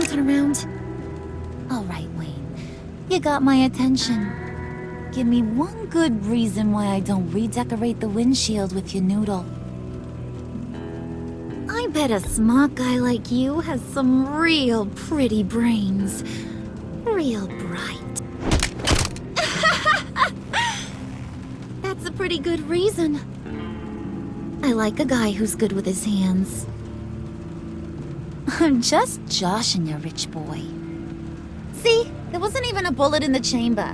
turn around. All right, Wayne. You got my attention. Give me one good reason why I don't redecorate the windshield with your noodle. I bet a smart guy like you has some real pretty brains. Real bright. That's a pretty good reason. I like a guy who's good with his hands. I'm just joshing you, rich boy. See? There wasn't even a bullet in the chamber.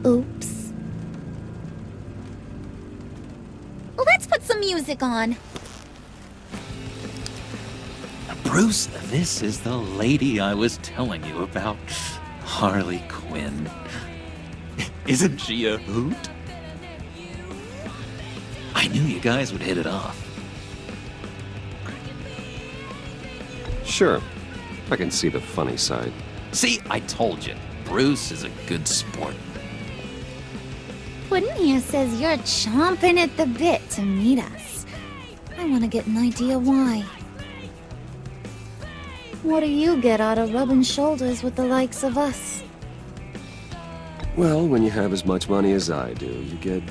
Oops. Let's put some music on. Bruce, this is the lady I was telling you about. Harley Quinn. Isn't she a hoot? I knew you guys would hit it off. Sure. I can see the funny side. See, I told you. Bruce is a good sport. Puddin' here says you're chomping at the bit to meet us. I want to get an idea why. What do you get out of rubbing shoulders with the likes of us? Well, when you have as much money as I do, you get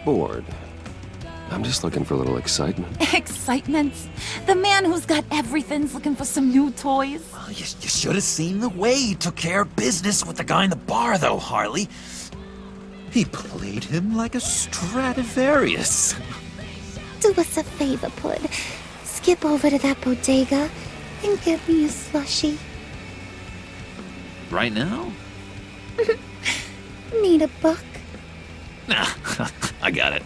bored. I'm just looking for a little excitement. Excitement? The man who's got everything's looking for some new toys? Well, you should have seen the way he took care of business with the guy in the bar, though, Harley. He played him like a Stradivarius. Do us a favor, Pud. Skip over to that bodega and get me a slushie. Right now? Need a buck? Nah, I got it.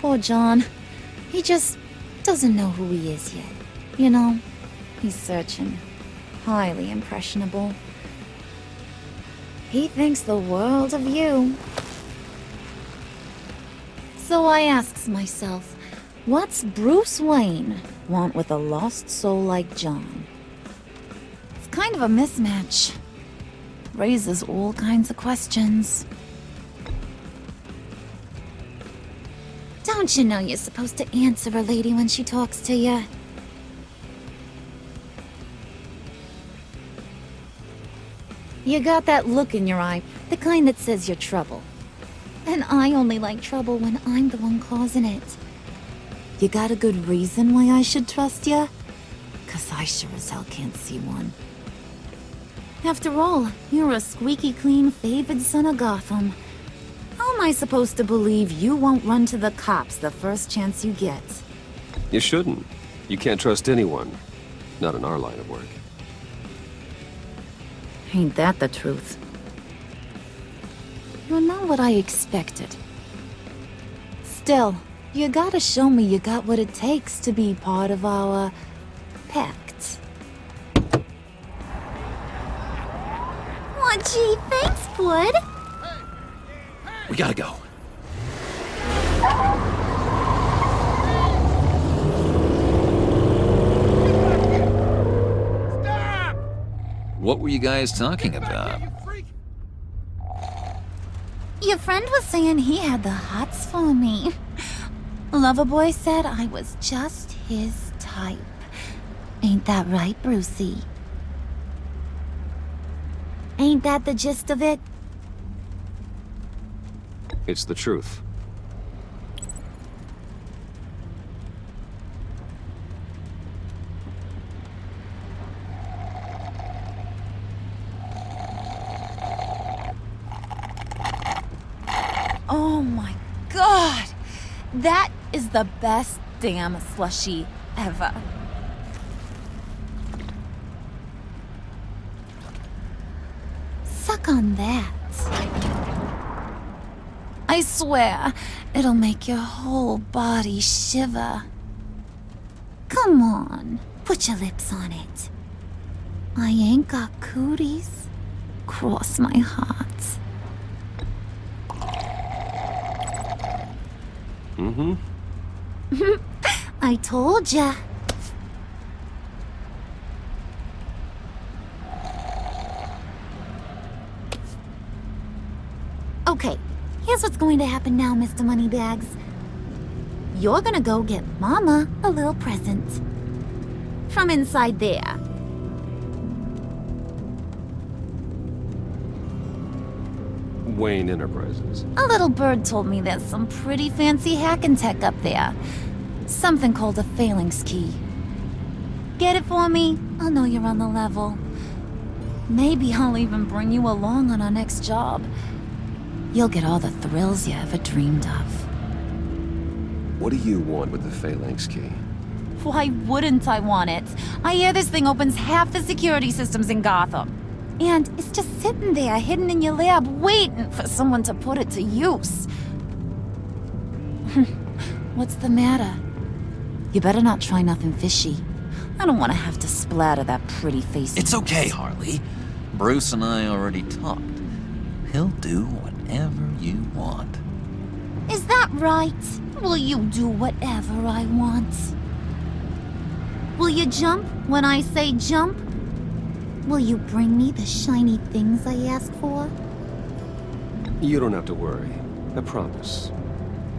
Poor John. He just doesn't know who he is yet. You know, he's searching. Highly impressionable. He thinks the world of you. So I asks myself, what's Bruce Wayne want with a lost soul like John? It's kind of a mismatch. Raises all kinds of questions. Don't you know you're supposed to answer a lady when she talks to you? You got that look in your eye, the kind that says you're trouble. And I only like trouble when I'm the one causing it. You got a good reason why I should trust you? 'Cause I sure as hell can't see one. After all, you're a squeaky clean favored son of Gotham. How am I supposed to believe you won't run to the cops the first chance you get? You shouldn't. You can't trust anyone. Not in our line of work. Ain't that the truth? You're not what I expected. Still, you gotta show me you got what it takes to be part of our pact. Aw, gee, thanks, Bud. We gotta go. Stop! What were you guys talking about? You freak! Your friend was saying he had the hots for me. Loverboy said I was just his type. Ain't that right, Brucey? Ain't that the gist of it? It's the truth. Oh my god! That is the best damn slushie ever. Suck on that. I swear, it'll make your whole body shiver. Come on, put your lips on it. I ain't got cooties. Cross my heart. Mm-hmm. I told ya. Okay, here's what's going to happen now, Mr. Moneybags. You're gonna go get Mama a little present. From inside there. Wayne Enterprises. A little bird told me there's some pretty fancy hacking tech up there. Something called a phalanx key. Get it for me? I'll know you're on the level. Maybe I'll even bring you along on our next job. You'll get all the thrills you ever dreamed of. What do you want with the phalanx key? Why wouldn't I want it? I hear this thing opens half the security systems in Gotham. And it's just sitting there, hidden in your lab, waiting for someone to put it to use. What's the matter? You better not try nothing fishy. I don't want to have to splatter that pretty face. It's okay, Harley. Bruce and I already talked. He'll do whatever you want. Is that right? Will you do whatever I want? Will you jump when I say jump? Will you bring me the shiny things I ask for? You don't have to worry. I promise.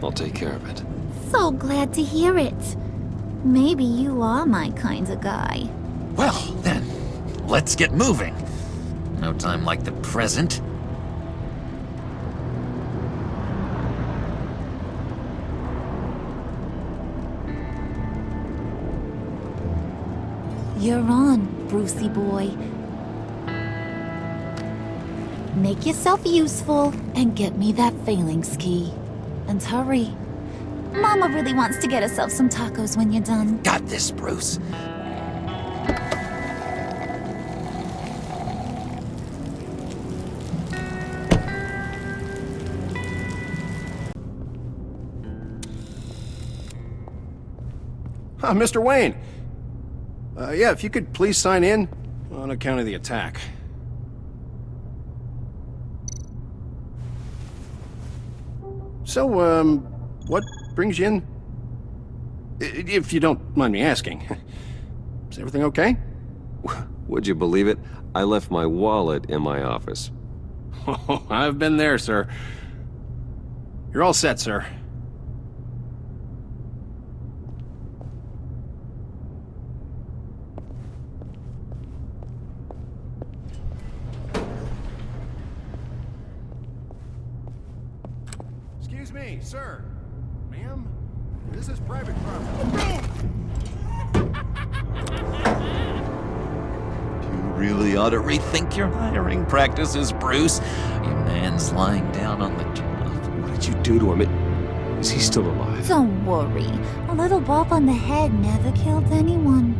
I'll take care of it. So glad to hear it. Maybe you are my kind of guy. Well, then, let's get moving. No time like the present. You're on, Brucey boy. Make yourself useful and get me that phalanx key. And hurry. Mama really wants to get herself some tacos when you're done. Got this, Bruce. Mr. Wayne. Yeah, if you could please sign in on account of the attack. So, what brings you in? If you don't mind me asking. Is everything okay? Would you believe it? I left my wallet in my office. Oh, I've been there, sir. You're all set, sir. Excuse me, sir. Ma'am, this is private property. You really ought to rethink your hiring practices, Bruce. Your man's lying down on the job. What did you do to him? Is he still alive? Don't worry. A little bump on the head never killed anyone.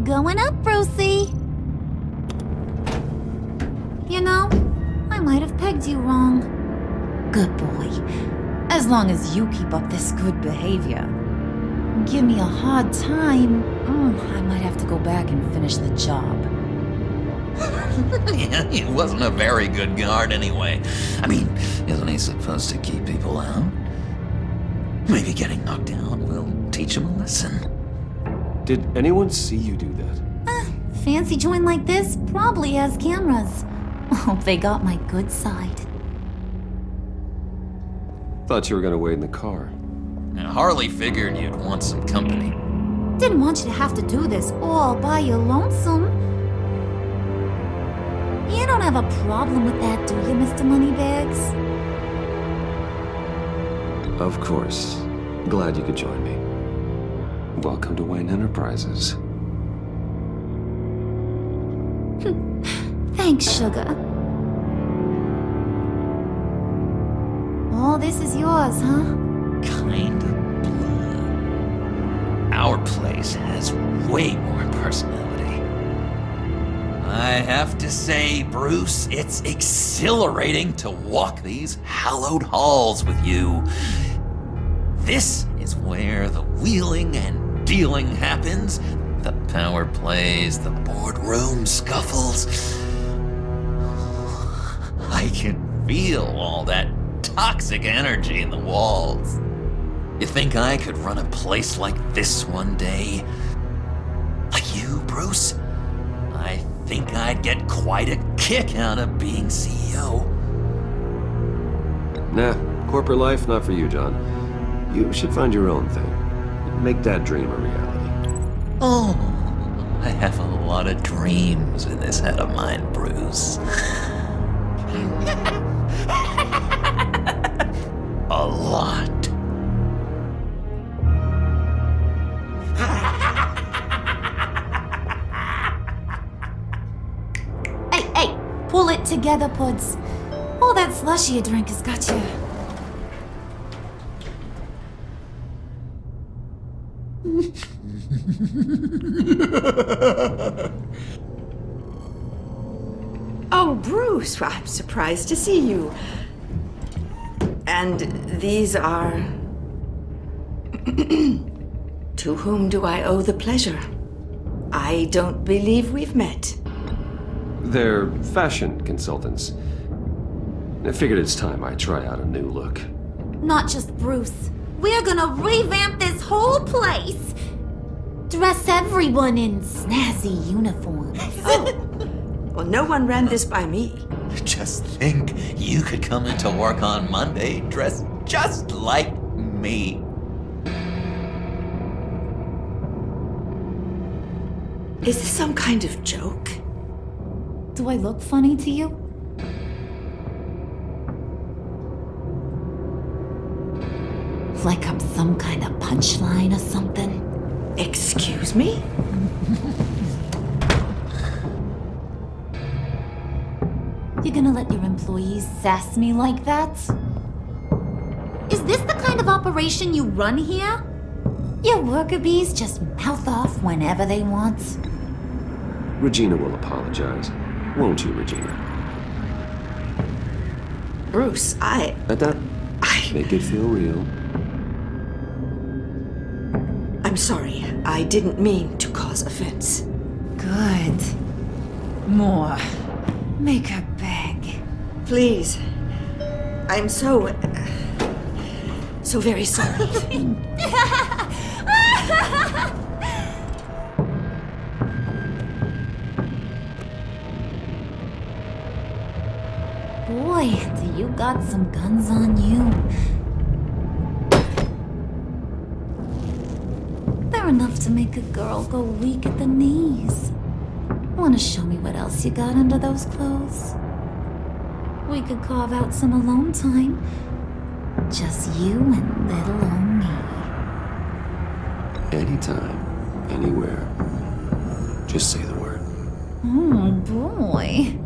Going up, Brucey. You know, I might have pegged you wrong. Good boy. As long as you keep up this good behavior. Give me a hard time, I might have to go back and finish the job. Yeah, he wasn't a very good guard anyway. I mean, isn't he supposed to keep people out? Maybe getting knocked out will teach him a lesson. Did anyone see you do that? Fancy joint like this probably has cameras. Hope they got my good side. Thought you were gonna wait in the car. Now, Harley figured you'd want some company. Didn't want you to have to do this all by your lonesome. You don't have a problem with that, do you, Mr. Moneybags? Of course. Glad you could join me. Welcome to Wayne Enterprises. Thanks, sugar. All this is yours, huh? Kinda blue. Our place has way more personality. I have to say, Bruce, it's exhilarating to walk these hallowed halls with you. This is where the wheeling and dealing happens, the power plays, the boardroom scuffles. I can feel all that toxic energy in the walls. You think I could run a place like this one day? Like you, Bruce? I think I'd get quite a kick out of being CEO. Nah, corporate life, not for you, John. You should find your own thing. Make that dream a reality. Oh, I have a lot of dreams in this head of mine, Bruce. A lot. Hey, pull it together, Puds. All that slushy you drink has got you. Oh, Bruce, I'm surprised to see you. And these are... To whom do I owe the pleasure? I don't believe we've met. They're fashion consultants. I figured it's time I try out a new look. Not just Bruce. We're gonna revamp this whole place. Dress everyone in snazzy uniforms. Oh, well, no one ran this by me. Just think, you could come into work on Monday dressed just like me. Is this some kind of joke? Do I look funny to you? Like I'm some kind of punchline or something? Excuse me? You gonna let your employees sass me like that? Is this the kind of operation you run here? Your worker bees just mouth off whenever they want. Regina will apologize. Won't you, Regina? Bruce, That make it feel real. I'm sorry. I didn't mean to cause offense. Good. More. Make her beg. Please. I'm so very sorry. Boy, do you got some guns on you. They're enough to make a girl go weak at the knees. Wanna show me what else you got under those clothes? We could carve out some alone time. Just you and little old me. Anytime, anywhere. Just say the word. Oh boy.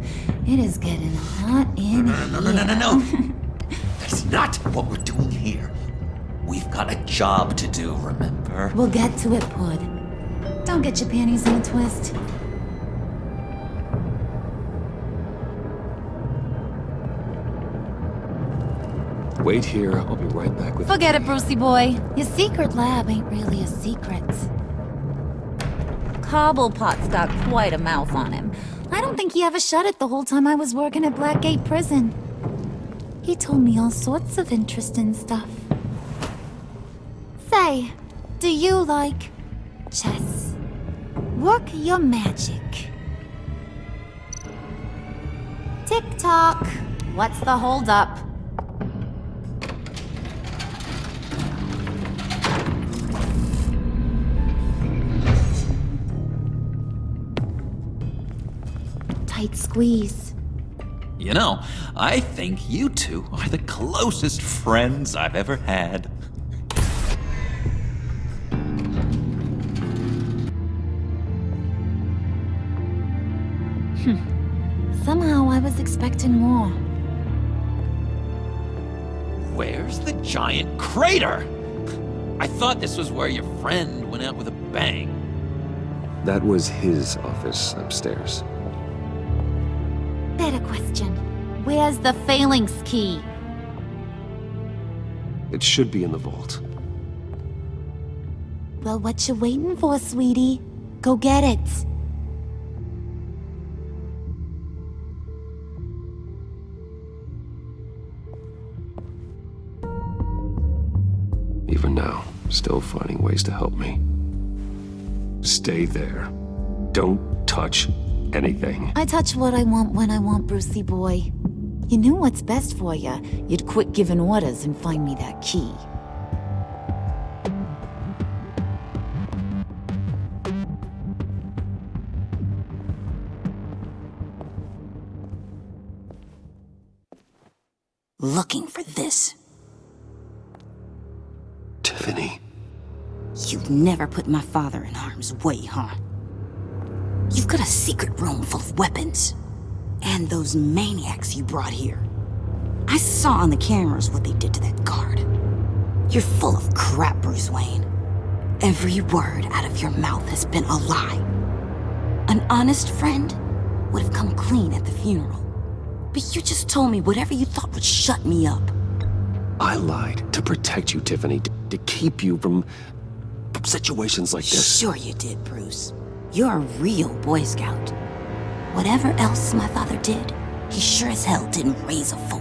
It is getting hot in here. No. That's not what we're doing here. We've got a job to do, remember? We'll get to it, Pud. Don't get your panties in a twist. Wait here, I'll be right back with Forget it, Brucey boy. Your secret lab ain't really a secret. Cobblepot's got quite a mouth on him. I don't think he ever shut it the whole time I was working at Blackgate Prison. He told me all sorts of interesting stuff. Say, do you like chess? Work your magic. Tick-tock. What's the holdup? Tight squeeze. You know, I think you two are the closest friends I've ever had. Somehow I was expecting more. Where's the giant crater? I thought this was where your friend went out with a bang. That was his office upstairs. Better question. Where's the phalanx key? It should be in the vault. Well, what you waiting for, sweetie? Go get it. Even now, still finding ways to help me. Stay there. Don't touch anything. I touch what I want when I want, Brucey boy. You knew what's best for you. You'd quit giving orders and find me that key. Looking for this. Tiffany. You've never put my father in harm's way, huh? You've got a secret room full of weapons. And those maniacs you brought here. I saw on the cameras what they did to that guard. You're full of crap, Bruce Wayne. Every word out of your mouth has been a lie. An honest friend would have come clean at the funeral. But you just told me whatever you thought would shut me up. I lied to protect you, Tiffany, to keep you from situations like this. Sure you did, Bruce. You're a real Boy Scout. Whatever else my father did, he sure as hell didn't raise a fool.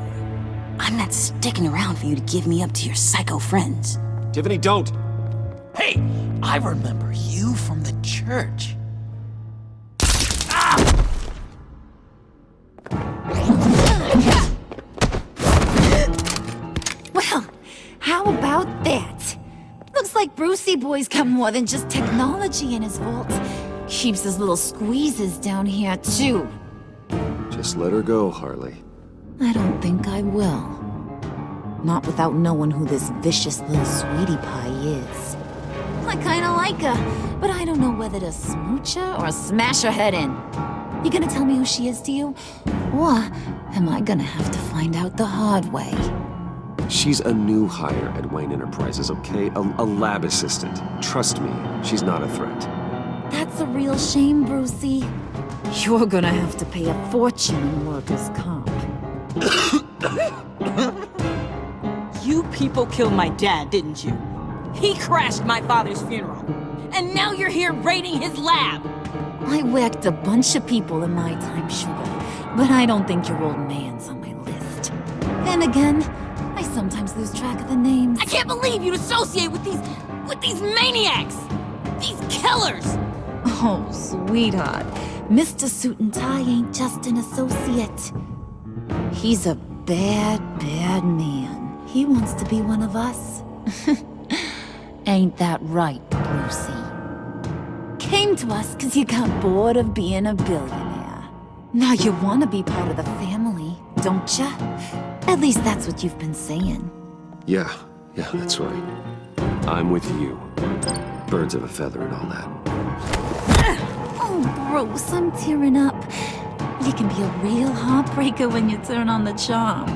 I'm not sticking around for you to give me up to your psycho friends. Tiffany, don't! Hey, I remember you from the church. Well, how about that? Looks like Brucey boy's got more than just technology in his vault. Keeps his little squeezes down here, too. Just let her go, Harley. I don't think I will. Not without knowing who this vicious little sweetie pie is. I kinda like her, but I don't know whether to smooch her or smash her head in. You gonna tell me who she is to you? Or am I gonna have to find out the hard way? She's a new hire at Wayne Enterprises, okay? A lab assistant. Trust me, she's not a threat. That's a real shame, Brucey. You're gonna have to pay a fortune in workers' comp. You people killed my dad, didn't you? He crashed my father's funeral. And now you're here raiding his lab! I whacked a bunch of people in my time, sugar, but I don't think your old man's on my list. Then again, I sometimes lose track of the names. I can't believe you'd associate with these maniacs! These killers! Oh, sweetheart. Mr. Suit and Tie ain't just an associate. He's a bad, bad man. He wants to be one of us. Ain't that right, Brucey? Came to us because you got bored of being a billionaire. Now you want to be part of the family, don't ya? At least that's what you've been saying. Yeah, that's right. I'm with you. Birds of a feather and all that. Oh, Bruce, I'm tearing up. You can be a real heartbreaker when you turn on the charm.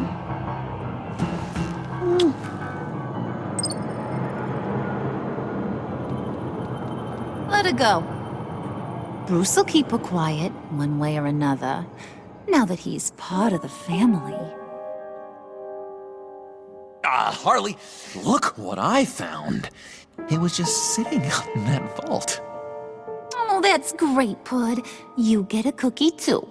Let her go. Bruce will keep her quiet, one way or another, now that he's part of the family. Harley, look what I found. It was just sitting out in that vault. Oh, that's great, Pud. You get a cookie, too.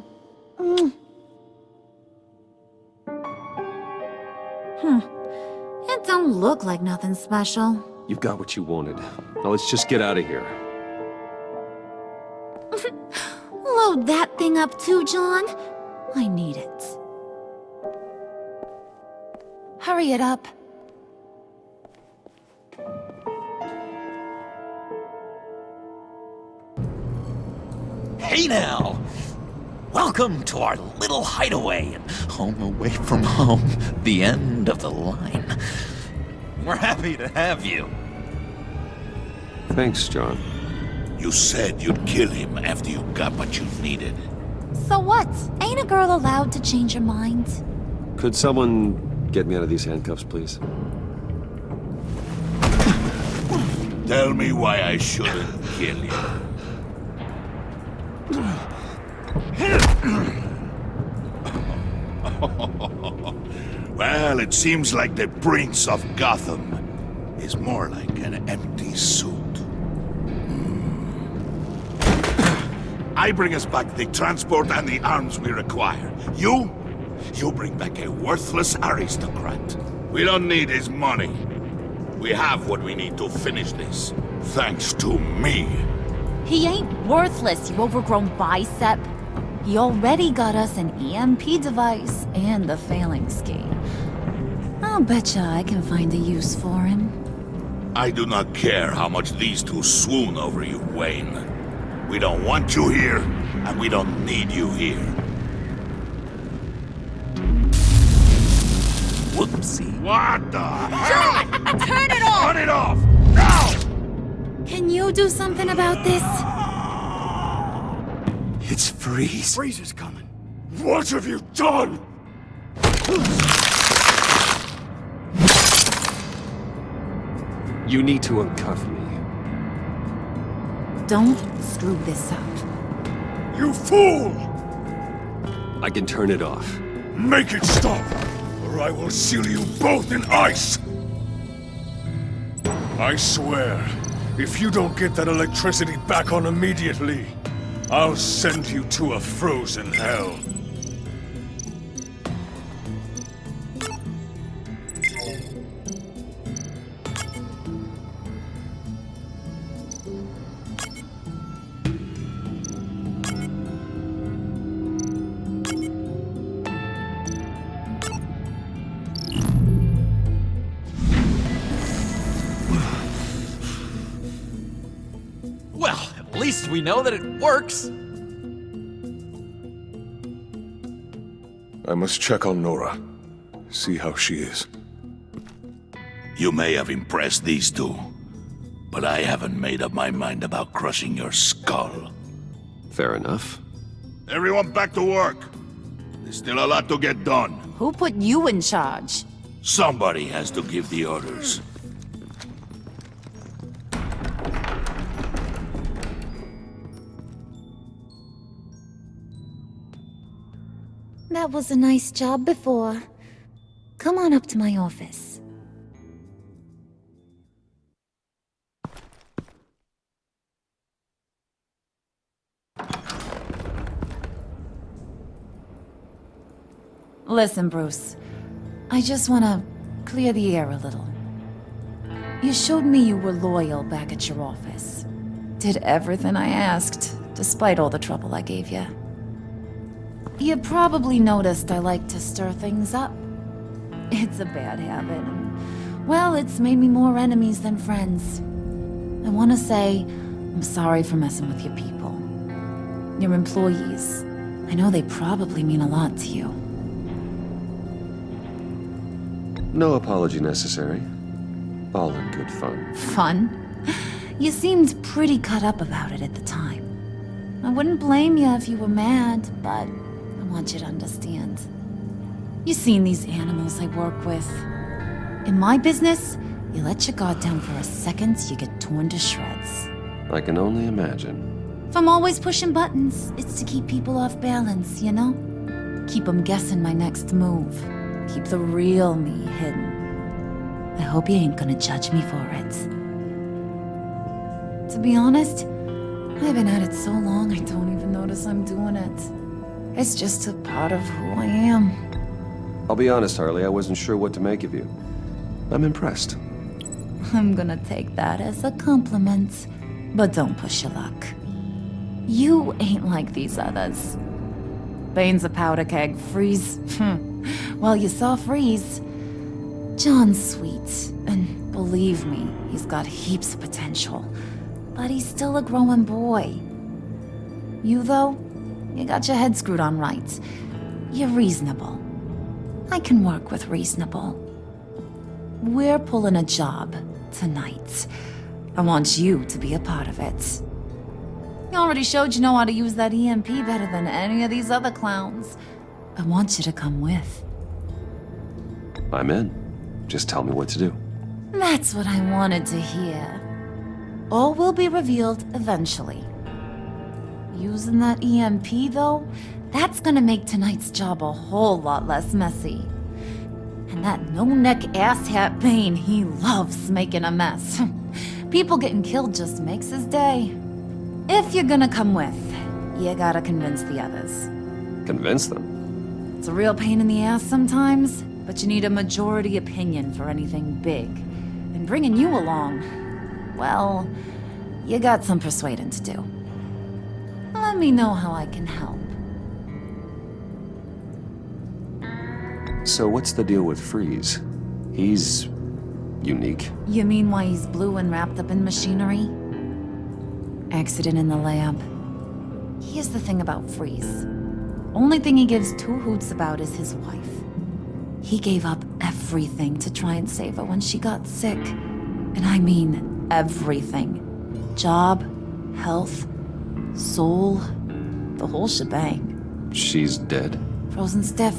It don't look like nothing special. You've got what you wanted. Now let's just get out of here. Load that thing up too, John. I need it. Hurry it up. Hey now! Welcome to our little hideaway and home away from home, the end of the line. We're happy to have you. Thanks, John. You said you'd kill him after you got what you needed. So what? Ain't a girl allowed to change her mind? Could someone get me out of these handcuffs, please? Tell me why I shouldn't kill you. Well, it seems like the Prince of Gotham is more like an empty suit. I bring us back the transport and the arms we require. You bring back a worthless aristocrat. We don't need his money. We have what we need to finish this, thanks to me. He ain't worthless, you overgrown bicep. He already got us an EMP device and the phalanx key. I'll betcha I can find a use for him. I do not care how much these two swoon over you, Wayne. We don't want you here, and we don't need you here. Whoopsie. What the hell? Turn it off! Turn it off! Now! Can you do something about this? It's Freeze. Freeze is coming. What have you done? You need to uncuff me. Don't screw this up. You fool! I can turn it off. Make it stop, or I will seal you both in ice! I swear, if you don't get that electricity back on immediately, I'll send you to a frozen hell. Well, at least we know that it works. I must check on Nora. See how she is. You may have impressed these two, but I haven't made up my mind about crushing your skull. Fair enough. Everyone back to work. There's still a lot to get done. Who put you in charge? Somebody has to give the orders. That was a nice job before. Come on up to my office. Listen, Bruce. I just want to clear the air a little. You showed me you were loyal back at your office. Did everything I asked, despite all the trouble I gave you. You probably noticed I like to stir things up. It's a bad habit, and, well, it's made me more enemies than friends. I want to say I'm sorry for messing with your people. Your employees. I know they probably mean a lot to you. No apology necessary. All in good fun. Fun? You seemed pretty cut up about it at the time. I wouldn't blame you if you were mad, but I want you to understand. You've seen these animals I work with. In my business, you let your guard down for a second, you get torn to shreds. I can only imagine. If I'm always pushing buttons, it's to keep people off balance, you know? Keep them guessing my next move. Keep the real me hidden. I hope you ain't gonna judge me for it. To be honest, I've been at it so long I don't even notice I'm doing it. It's just a part of who I am. I'll be honest, Harley, I wasn't sure what to make of you. I'm impressed. I'm gonna take that as a compliment, but don't push your luck. You ain't like these others. Bane's a powder keg, Freeze. Well, you saw Freeze. John's sweet, and believe me, he's got heaps of potential. But he's still a growing boy. You, though, you got your head screwed on right. You're reasonable. I can work with reasonable. We're pulling a job tonight. I want you to be a part of it. You already showed you know how to use that EMP better than any of these other clowns. I want you to come with. I'm in. Just tell me what to do. That's what I wanted to hear. All will be revealed eventually. Using that EMP, though, that's gonna make tonight's job a whole lot less messy. And that no-neck asshat Bane, he loves making a mess. People getting killed just makes his day. If you're gonna come with, you gotta convince the others. Convince them? It's a real pain in the ass sometimes, but you need a majority opinion for anything big. And bringing you along, well, you got some persuading to do. Let me know how I can help. So what's the deal with Freeze? He's unique. You mean why he's blue and wrapped up in machinery? Accident in the lab. Here's the thing about Freeze. Only thing he gives two hoots about is his wife. He gave up everything to try and save her when she got sick. And I mean everything. Job, health, soul, the whole shebang. She's dead? Frozen stiff.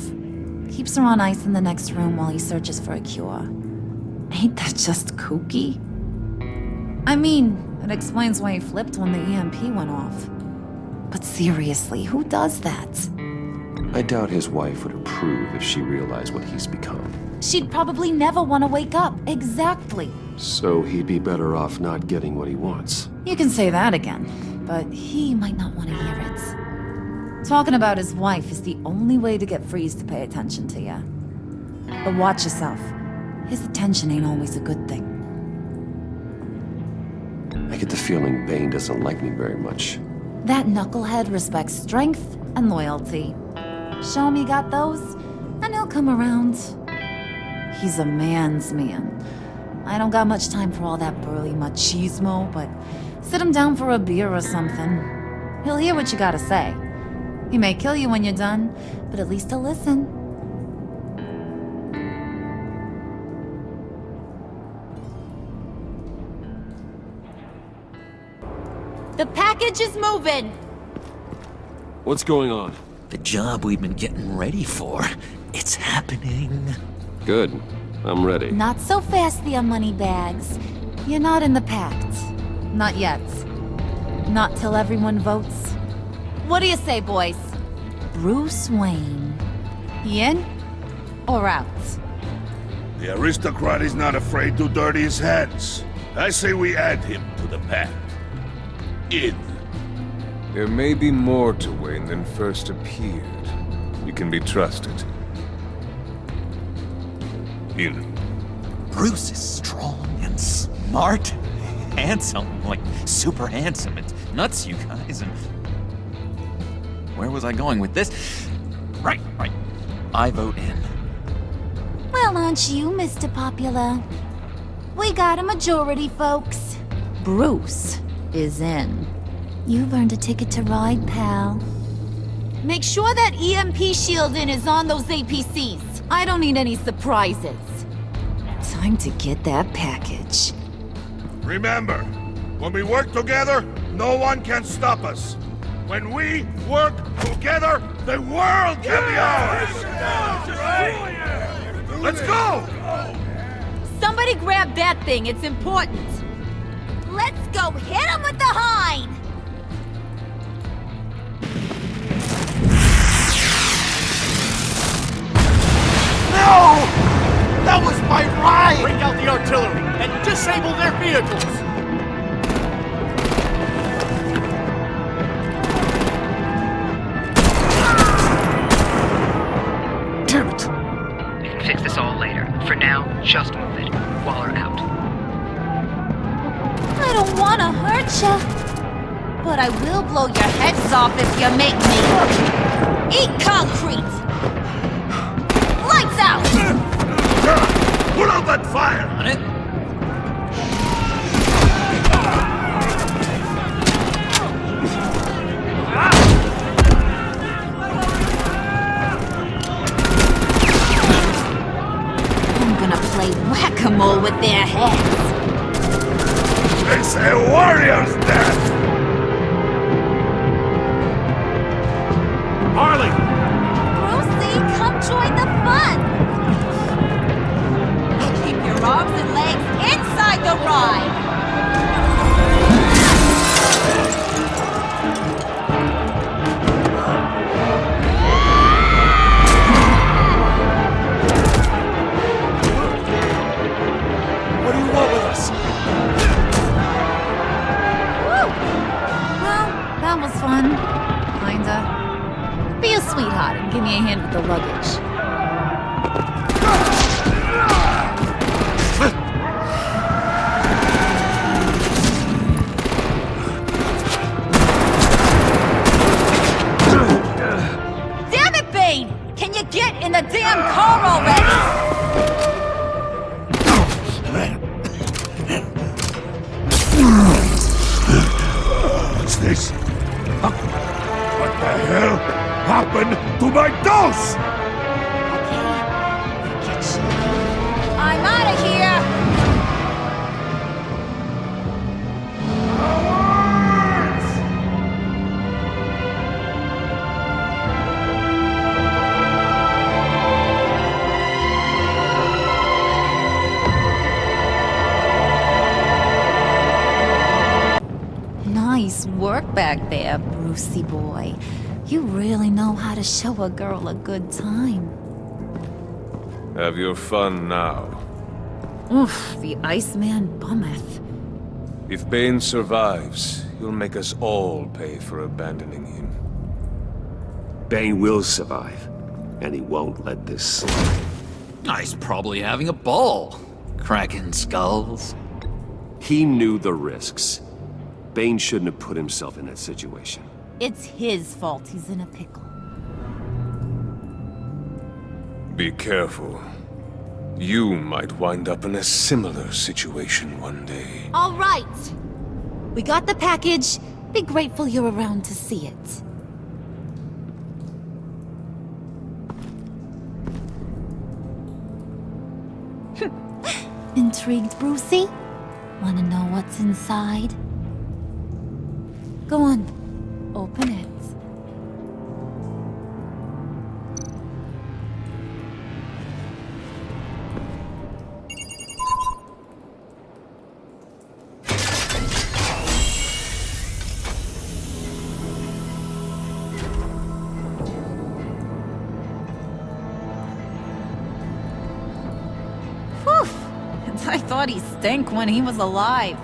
Keeps her on ice in the next room while he searches for a cure. Ain't that just kooky? I mean, it explains why he flipped when the EMP went off. But seriously, who does that? I doubt his wife would approve if she realized what he's become. She'd probably never want to wake up. Exactly. So he'd be better off not getting what he wants. You can say that again, but he might not want to hear it. Talking about his wife is the only way to get Freeze to pay attention to you. But watch yourself. His attention ain't always a good thing. I get the feeling Bane doesn't like me very much. That knucklehead respects strength and loyalty. Show him you got those, and he'll come around. He's a man's man. I don't got much time for all that burly machismo, but sit him down for a beer or something. He'll hear what you gotta say. He may kill you when you're done, but at least he'll listen. The package is moving! What's going on? The job we've been getting ready for. It's happening. Good. I'm ready. Not so fast, the moneybags. You're not in the pact. Not yet. Not till everyone votes. What do you say, boys? Bruce Wayne. He in or out? The aristocrat is not afraid to dirty his hands. I say we add him to the pact. In. There may be more to Wayne than first appeared. You can be trusted. In. Bruce is strong and smart, handsome, like super handsome. It's nuts, you guys. And where was I going with this? Right. I vote in. Well, aren't you, Mr. Popular? We got a majority, folks. Bruce is in. You've earned a ticket to ride, pal. Make sure that EMP shielding is on those APCs. I don't need any surprises. Time to get that package. Remember, when we work together, no one can stop us. When we work together, the world can be ours! Let's go! Somebody grab that thing, it's important. Let's go hit him with the hind! No! That was my ride! Bring out the artillery and disable their vehicles! Damn it! We can fix this all later. For now, just move it. Waller out. I don't want to hurt ya, but I will blow your heads off if you make me. Eat concrete! Lights out! Put out that fire! On it. I'm gonna play whack-a-mole with their heads. It's a warrior's death! Harley! Brucey, come join the fun! Keep your arms and legs inside the ride! What do you want with us? Woo! Well, that was fun. Kinda. Be a sweetheart and give me a hand with the luggage. Damn it, Bane! Can you get in the damn car already? What's this? What the hell happened to my dose? I'm out of here! Nice work back there, Brucey boy. You really know how to show a girl a good time. Have your fun now. Oof, the Iceman bummeth. If Bane survives, he'll make us all pay for abandoning him. Bane will survive, and he won't let this slide. He's probably having a ball. Cracking skulls. He knew the risks. Bane shouldn't have put himself in that situation. It's his fault he's in a pickle. Be careful. You might wind up in a similar situation one day. All right! We got the package. Be grateful you're around to see it. Intrigued, Brucey? Wanna know what's inside? Go on. Open it. I thought he stank when he was alive.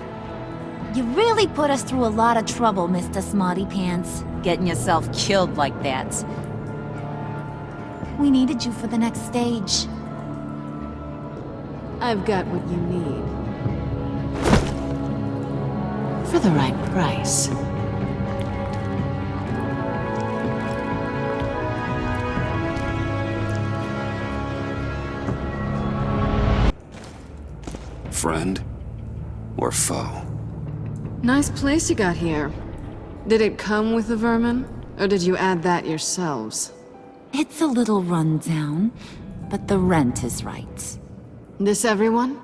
You really put us through a lot of trouble, Mr. Smarty Pants, getting yourself killed like that. We needed you for the next stage. I've got what you need. For the right price. Friend or foe? Nice place you got here. Did it come with the vermin? Or did you add that yourselves? It's a little rundown, but the rent is right. This everyone?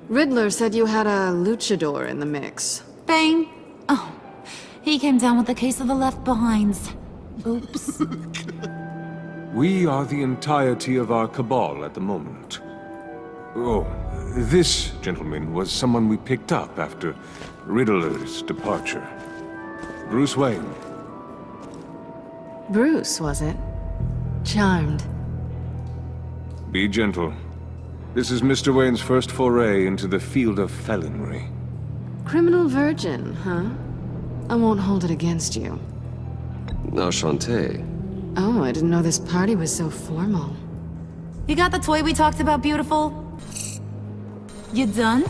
Riddler said you had a luchador in the mix. Bang! Oh, he came down with a case of the left behinds. Oops. We are the entirety of our cabal at the moment. Oh, this gentleman was someone we picked up after Riddler's departure. Bruce Wayne. Bruce, was it? Charmed. Be gentle. This is Mr. Wayne's first foray into the field of felonry. Criminal virgin, huh? I won't hold it against you. Enchanté. Oh, I didn't know this party was so formal. You got the toy we talked about, beautiful? You done?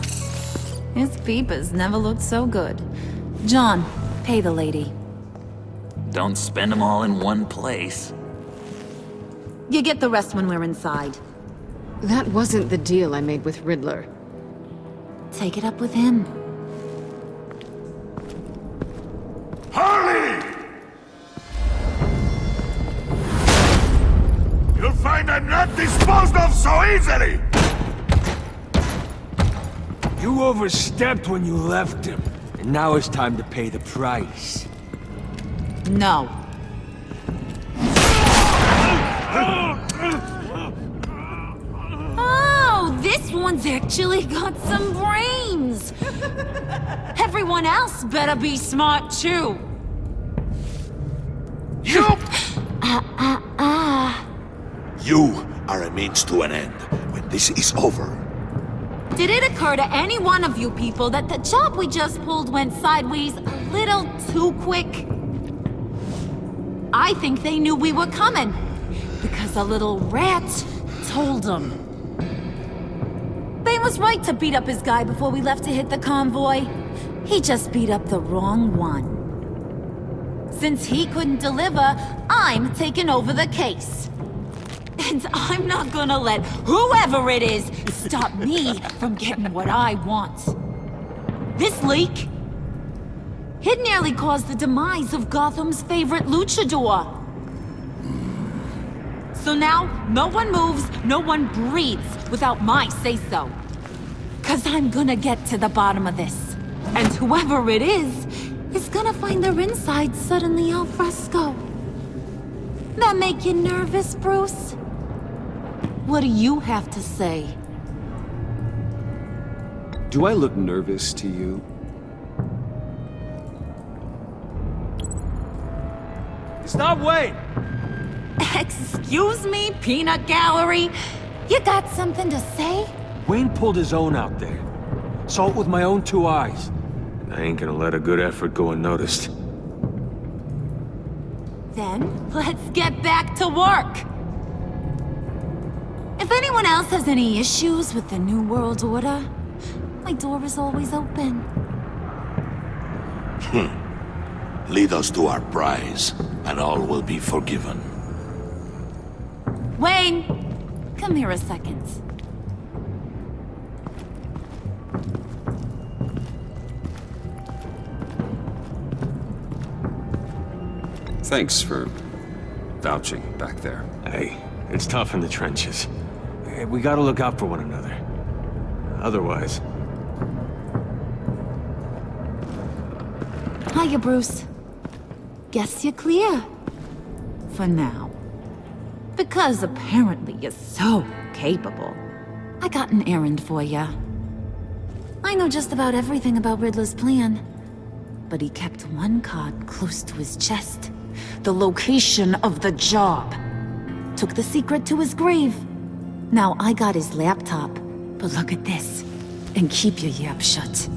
His peepers never looked so good. John, pay the lady. Don't spend them all in one place. You get the rest when we're inside. That wasn't the deal I made with Riddler. Take it up with him. Harley! You'll find I'm not disposed of so easily! You overstepped when you left him, and now it's time to pay the price. No. Oh, this one's actually got some brains! Everyone else better be smart too! You! You are a means to an end. When this is over, Did it occur to any one of you people that the job we just pulled went sideways a little too quick? I think they knew we were coming, because a little rat told them. Bane was right to beat up his guy before we left to hit the convoy. He just beat up the wrong one. Since he couldn't deliver, I'm taking over the case. And I'm not gonna let whoever it is stop me from getting what I want. This leak, it nearly caused the demise of Gotham's favorite luchador. So now, no one moves, no one breathes without my say-so. 'Cause I'm gonna get to the bottom of this. And whoever it is gonna find their inside suddenly al fresco. That make you nervous, Bruce? What do you have to say? Do I look nervous to you? Stop, wait! Excuse me, peanut gallery? You got something to say? Wayne pulled his own out there. Saw it with my own 2 eyes. I ain't gonna let a good effort go unnoticed. Then, let's get back to work! If anyone else has any issues with the New World Order, my door is always open. Lead us to our prize, and all will be forgiven. Wayne! Come here a second. Thanks for vouching back there. Hey, it's tough in the trenches. We gotta look out for one another. Otherwise... Hiya, Bruce. Guess you're clear. For now. Because apparently you're so capable. I got an errand for ya. I know just about everything about Riddler's plan. But he kept one card close to his chest. The location of the job. Took the secret to his grave. Now I got his laptop. But look at this. And keep your yap shut.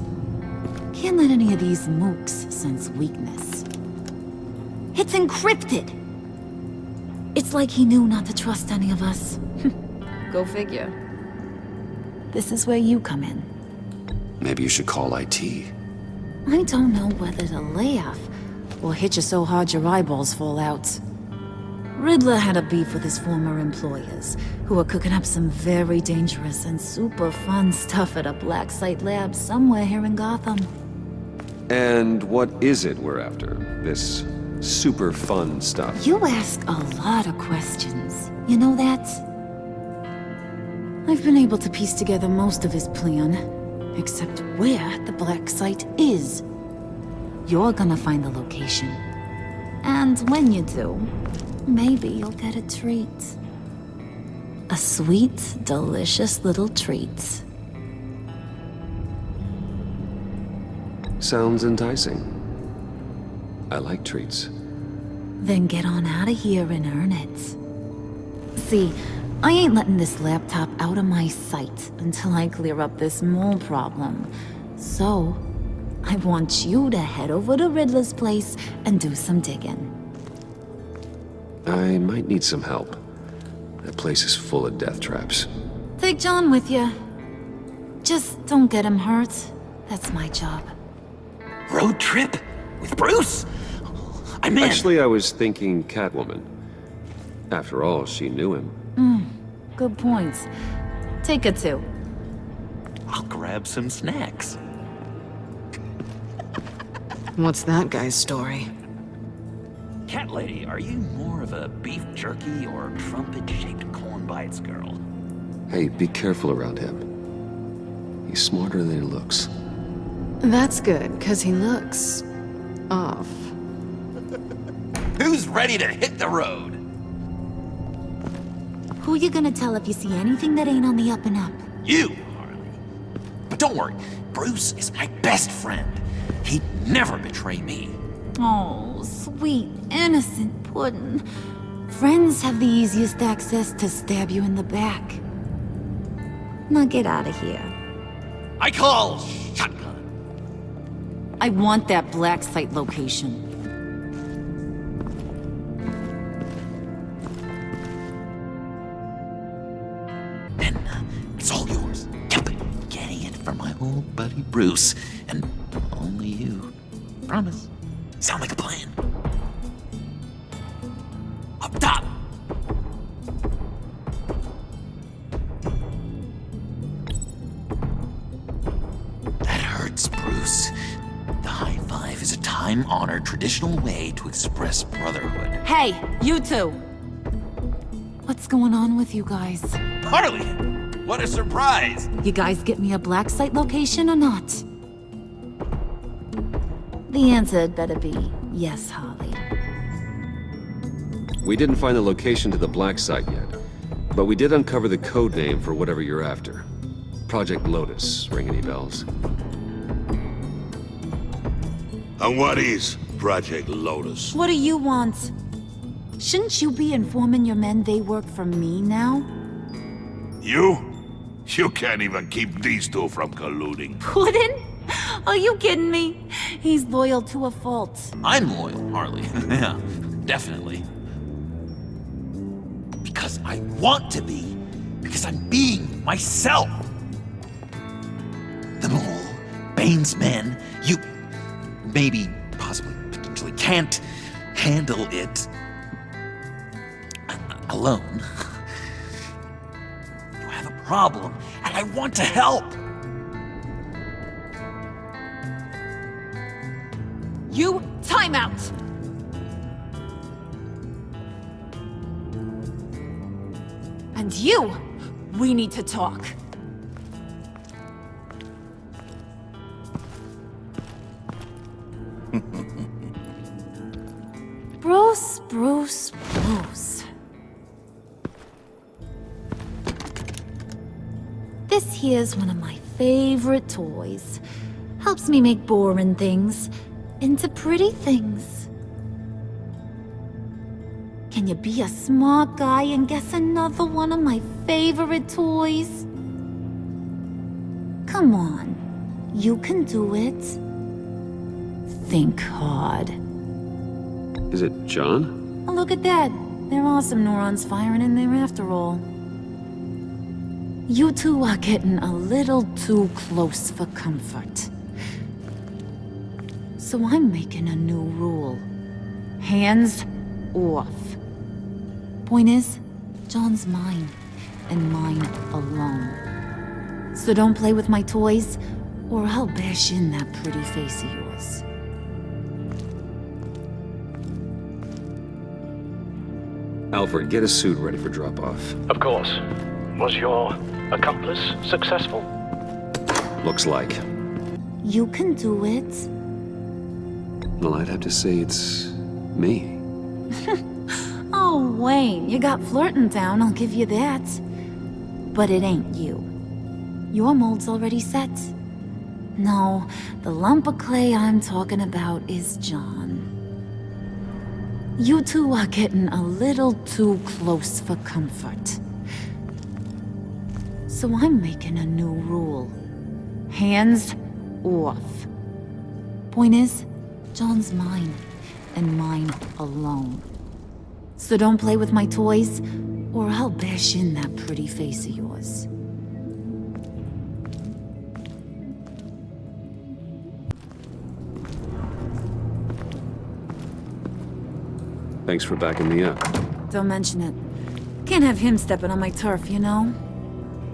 Can't let any of these mooks sense weakness. It's encrypted! It's like he knew not to trust any of us. Go figure. This is where you come in. Maybe you should call IT. I don't know whether to laugh or hit you so hard your eyeballs fall out. Riddler had a beef with his former employers, who were cooking up some very dangerous and super fun stuff at a black site lab somewhere here in Gotham. And what is it we're after? This super fun stuff? You ask a lot of questions. You know that? I've been able to piece together most of his plan, except where the black site is. You're gonna find the location. And when you do, maybe you'll get a treat. A sweet, delicious little treat. Sounds enticing. I like treats. Then get on out of here and earn it. See, I ain't letting this laptop out of my sight until I clear up this mole problem. So, I want you to head over to Riddler's place and do some digging. I might need some help. That place is full of death traps. Take John with you. Just don't get him hurt. That's my job. Road trip? With Bruce? I'm in. Actually, I was thinking Catwoman. After all, she knew him. Good point. Take it too. I'll grab some snacks. What's that guy's story? Cat lady, are you more of a beef jerky or trumpet-shaped corn bites girl? Hey, be careful around him. He's smarter than he looks. That's good, because he looks... off. Who's ready to hit the road? Who you gonna tell if you see anything that ain't on the up and up? You, Harley. But don't worry, Bruce is my best friend. He'd never betray me. Oh, sweet, innocent puddin'. Friends have the easiest access to stab you in the back. Now get out of here. I call shotgun. I want that black site location. Then it's all yours. Yep, getting it from my old buddy Bruce, and only you. Promise. Sound like a plan? Up top! That hurt Relax, Bruce. The high five is a time-honored traditional way to express brotherhood. Hey, you two! What's going on with you guys? Harley! What a surprise! You guys get me a black site location or not? The answer had better be yes, Harley. We didn't find the location to the black site yet, but we did uncover the code name for whatever you're after. Project Lotus. Ring any bells? And what is Project Lotus? What do you want? Shouldn't you be informing your men they work for me now? You? You can't even keep these two from colluding. Puddin'? Are you kidding me? He's loyal to a fault. I'm loyal, Harley. Yeah, definitely. Because I want to be. Because I'm being myself. The Mole, Bane's men, you maybe, possibly, potentially can't handle it alone. You have a problem, and I want to help. You, time out! And you, we need to talk. Bruce. This here's one of my favorite toys. Helps me make boring things into pretty things. Can you be a smart guy and guess another one of my favorite toys? Come on, you can do it. Think hard. Is it John? Oh, look at that. There are some neurons firing in there after all. You two are getting a little too close for comfort. So I'm making a new rule. Hands off. Point is, John's mine, and mine alone. So don't play with my toys, or I'll bash in that pretty face of yours. Alfred, get a suit ready for drop-off. Of course. Was your accomplice successful? Looks like. You can do it. Well, I'd have to say it's me. Oh, Wayne, you got flirting down, I'll give you that. But it ain't you. Your mold's already set. No, the lump of clay I'm talking about is John. You two are getting a little too close for comfort. So I'm making a new rule. Hands off. Point is, John's mine, and mine alone. So don't play with my toys, or I'll bash in that pretty face of yours. Thanks for backing me up. Don't mention it. Can't have him stepping on my turf, you know?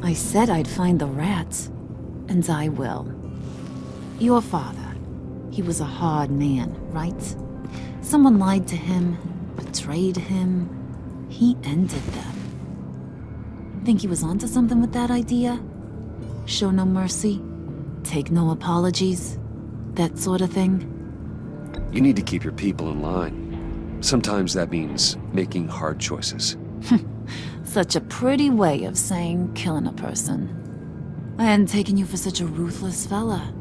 I said I'd find the rats, and I will. Your father, he was a hard man, right? Someone lied to him, betrayed him. He ended them. Think he was onto something with that idea? Show no mercy, take no apologies, that sort of thing? You need to keep your people in line. Sometimes that means making hard choices. Such a pretty way of saying killing a person. I hadn't taken you for such a ruthless fella.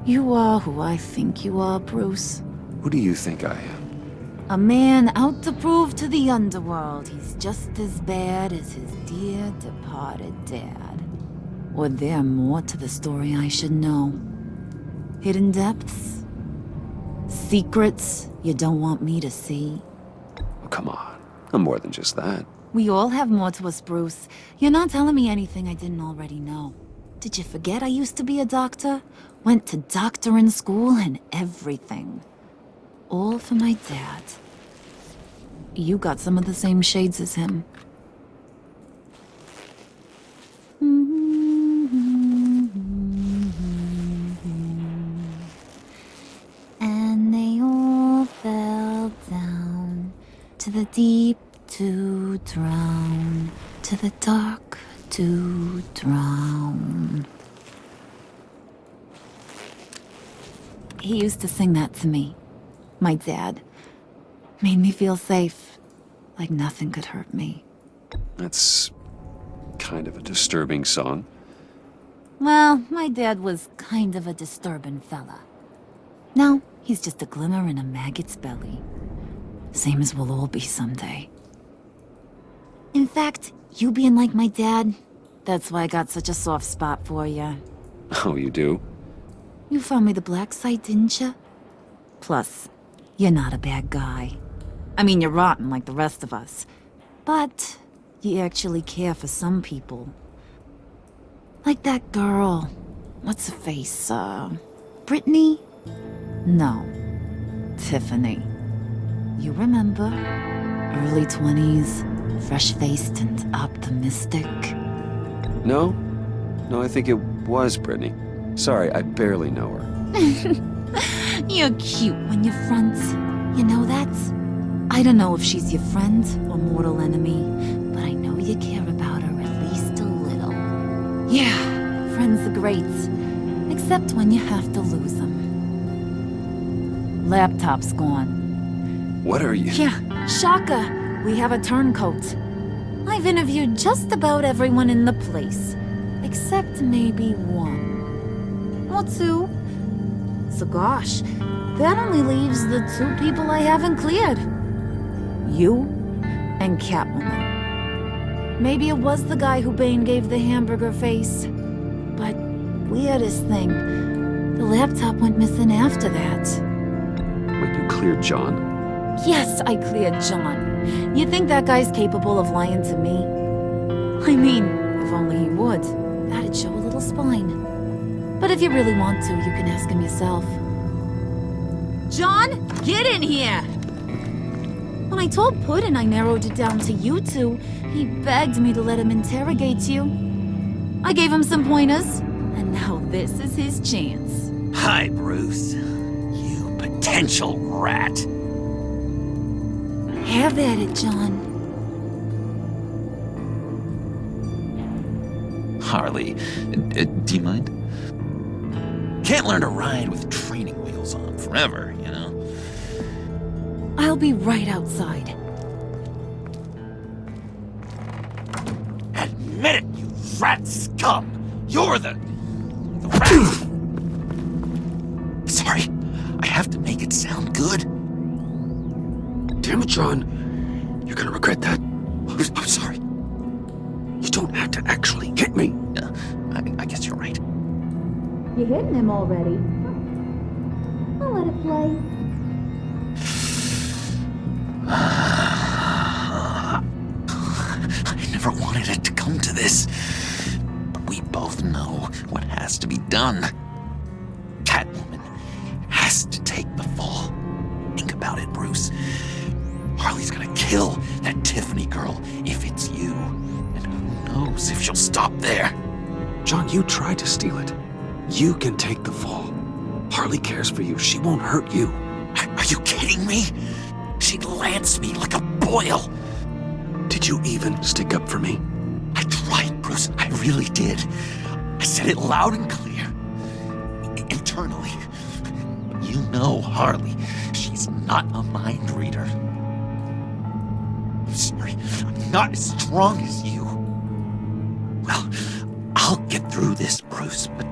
You are who I think you are, Bruce. Who do you think I am? A man out to prove to the underworld he's just as bad as his dear departed dad. Or there more to the story I should know. Hidden depths? Secrets you don't want me to see? Oh, come on. I'm more than just that. We all have more to us, Bruce. You're not telling me anything I didn't already know. Did you forget I used to be a doctor? Went to doctoring school and everything. All for my dad. You got some of the same shades as him. the deep to drown, to the dark to drown. He used to sing that to me. My dad. Made me feel safe, like nothing could hurt me. That's kind of a disturbing song. Well, my dad was kind of a disturbing fella. Now, he's just a glimmer in a maggot's belly. Same as we'll all be someday. In fact, you being like my dad, that's why I got such a soft spot for you. Oh, you do? You found me the black site, didn't you? Plus, you're not a bad guy. I mean, you're rotten like the rest of us. But you actually care for some people. Like that girl. What's her face? Brittany? No. Tiffany. You remember? Early 20s, fresh-faced and optimistic. No? No, I think it was Brittany. Sorry, I barely know her. You're cute when you're front. You know that? I don't know if she's your friend or mortal enemy, but I know you care about her at least a little. Yeah, friends are great. Except when you have to lose them. Laptop's gone. What are you? Yeah, shocker. We have a turncoat. I've interviewed just about everyone in the place. Except maybe one. Or two. So gosh, that only leaves the two people I haven't cleared. You and Catwoman. Maybe it was the guy who Bane gave the hamburger face. But weirdest thing, the laptop went missing after that. Wait, you cleared John? Yes, I cleared John. You think that guy's capable of lying to me? I mean, if only he would. That'd show a little spine. But if you really want to, you can ask him yourself. John, get in here! When I told Puddin' I narrowed it down to you two, he begged me to let him interrogate you. I gave him some pointers, and now this is his chance. Hi, Bruce. You potential rat. Have at it, John. Harley, do you mind? Can't learn to ride with training wheels on forever, you know? I'll be right outside. Admit it, you rat scum! You're the rat! Sorry, I have to make it sound good. Damn it, John. You're gonna regret that. I'm sorry. You don't have to actually hit me. I guess you're right. You're hitting him already. I'll let it play. I never wanted it to come to this. But we both know what has to be done. Catwoman has to take the fall. Think about it, Bruce. Harley's gonna kill that Tiffany girl if it's you. And who knows if she'll stop there. John, you tried to steal it. You can take the fall. Harley cares for you. She won't hurt you. Are you kidding me? She'd lance me like a boil. Did you even stick up for me? I tried, Bruce. I really did. I said it loud and clear. Internally. But you know Harley. She's not a mind reader. I'm sorry. I'm not as strong as you. Well, I'll get through this, Bruce, but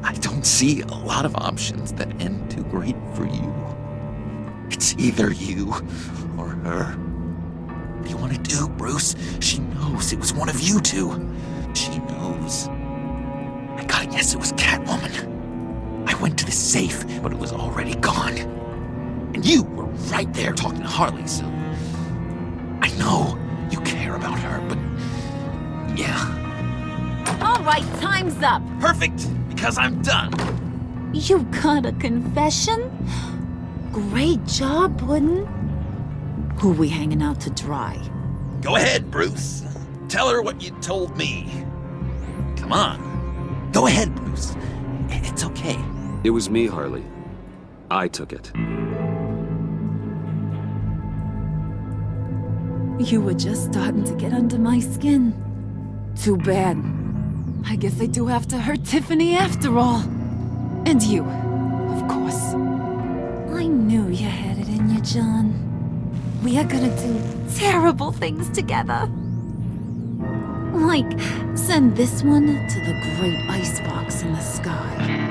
I don't see a lot of options that end too great for you. It's either you or her. What do you want to do, Bruce? She knows it was one of you two. She knows. I gotta guess it was Catwoman. I went to the safe, but it was already gone. And you were right there talking to Harley, so... I know you care about her, but... yeah. All right, time's up. Perfect, because I'm done. You got a confession? Great job, Puddin'. Who we hanging out to dry? Go ahead, Bruce. Tell her what you told me. Come on. Go ahead, Bruce. It's okay. It was me, Harley. I took it. You were just starting to get under my skin. Too bad. I guess I do have to hurt Tiffany after all. And you, of course. I knew you had it in you, John. We are gonna do terrible things together. Like, send this one to the great icebox in the sky.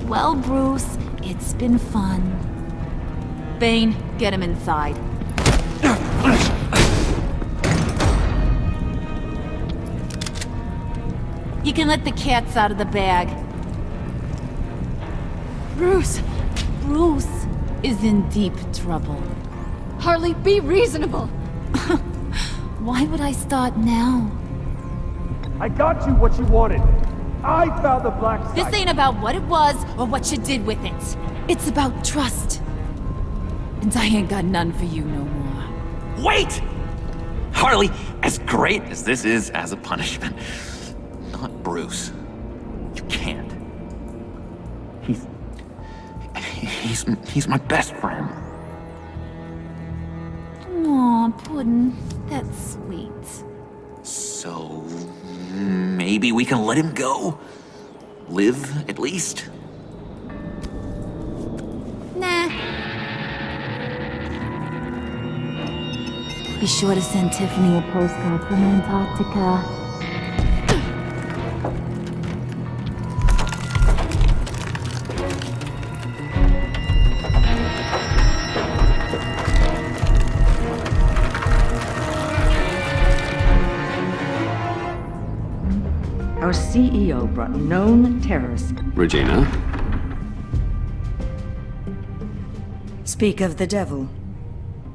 Well, Bruce, it's been fun. Bane, get him inside. You can let the cats out of the bag. Bruce is in deep trouble. Harley, be reasonable. Why would I start now? I got you what you wanted. I found the black site. This ain't about what it was or what you did with it. It's about trust. And I ain't got none for you no more. Wait! Harley, as great as this is as a punishment, not Bruce. You can't. He's my best friend. Aw, Puddin', that's sweet. So maybe we can let him go? Live, at least? Nah. Be sure to send Tiffany a postcard from Antarctica. Our CEO brought known terrorists. Regina? Speak of the devil.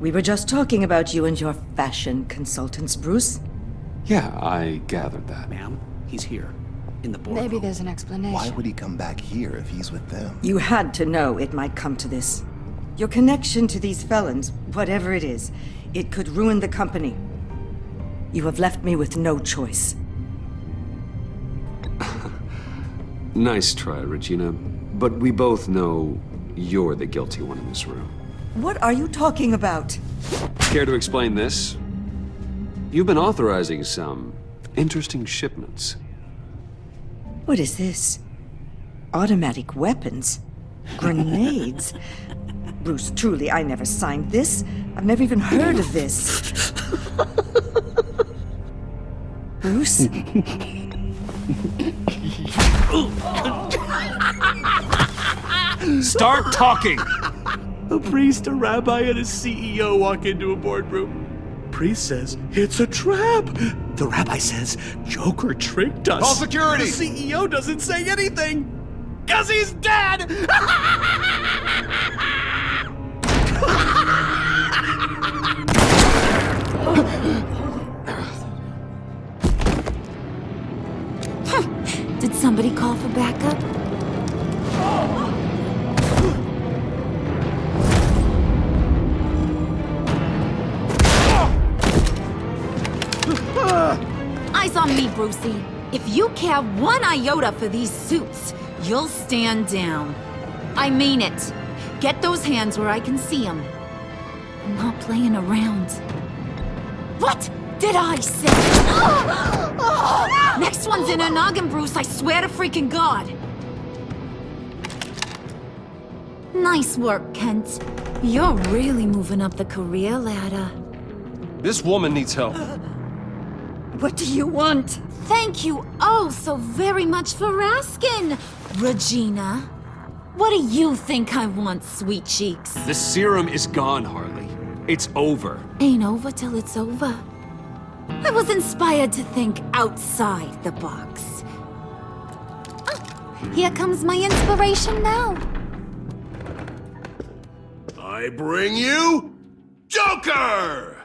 We were just talking about you and your fashion consultants, Bruce. Yeah, I gathered that. Ma'am, he's here. In the boardroom. Maybe there's an explanation. Why would he come back here if he's with them? You had to know it might come to this. Your connection to these felons, whatever it is, it could ruin the company. You have left me with no choice. Nice try, Regina. But we both know you're the guilty one in this room. What are you talking about? Care to explain this? You've been authorizing some interesting shipments. What is this? Automatic weapons? Grenades? Bruce, truly, I never signed this. I've never even heard of this. Bruce? Start talking! A priest, a rabbi, and a CEO walk into a boardroom. Priest says, it's a trap. The rabbi says, Joker tricked us. Call security! The CEO doesn't say anything, 'cause he's dead! Did somebody call for backup? Eyes on me, Brucey. If you care one iota for these suits, you'll stand down. I mean it. Get those hands where I can see them. I'm not playing around. What did I say? Next one's in her noggin, Bruce, I swear to freaking God. Nice work, Kent. You're really moving up the career ladder. This woman needs help. What do you want? Thank you oh so very much for asking, Regina. What do you think I want, sweet cheeks? The serum is gone, Harley. It's over. Ain't over till it's over. I was inspired to think outside the box. Oh, here comes my inspiration now. I bring you Joker!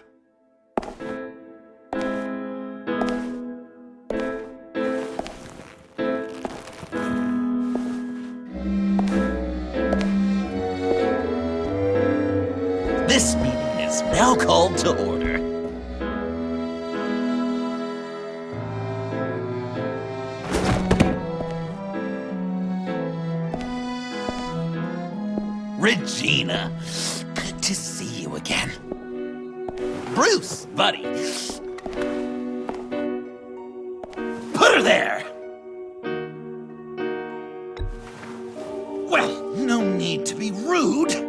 to order. Regina, good to see you again. Bruce, buddy. Put her there! Well, no need to be rude.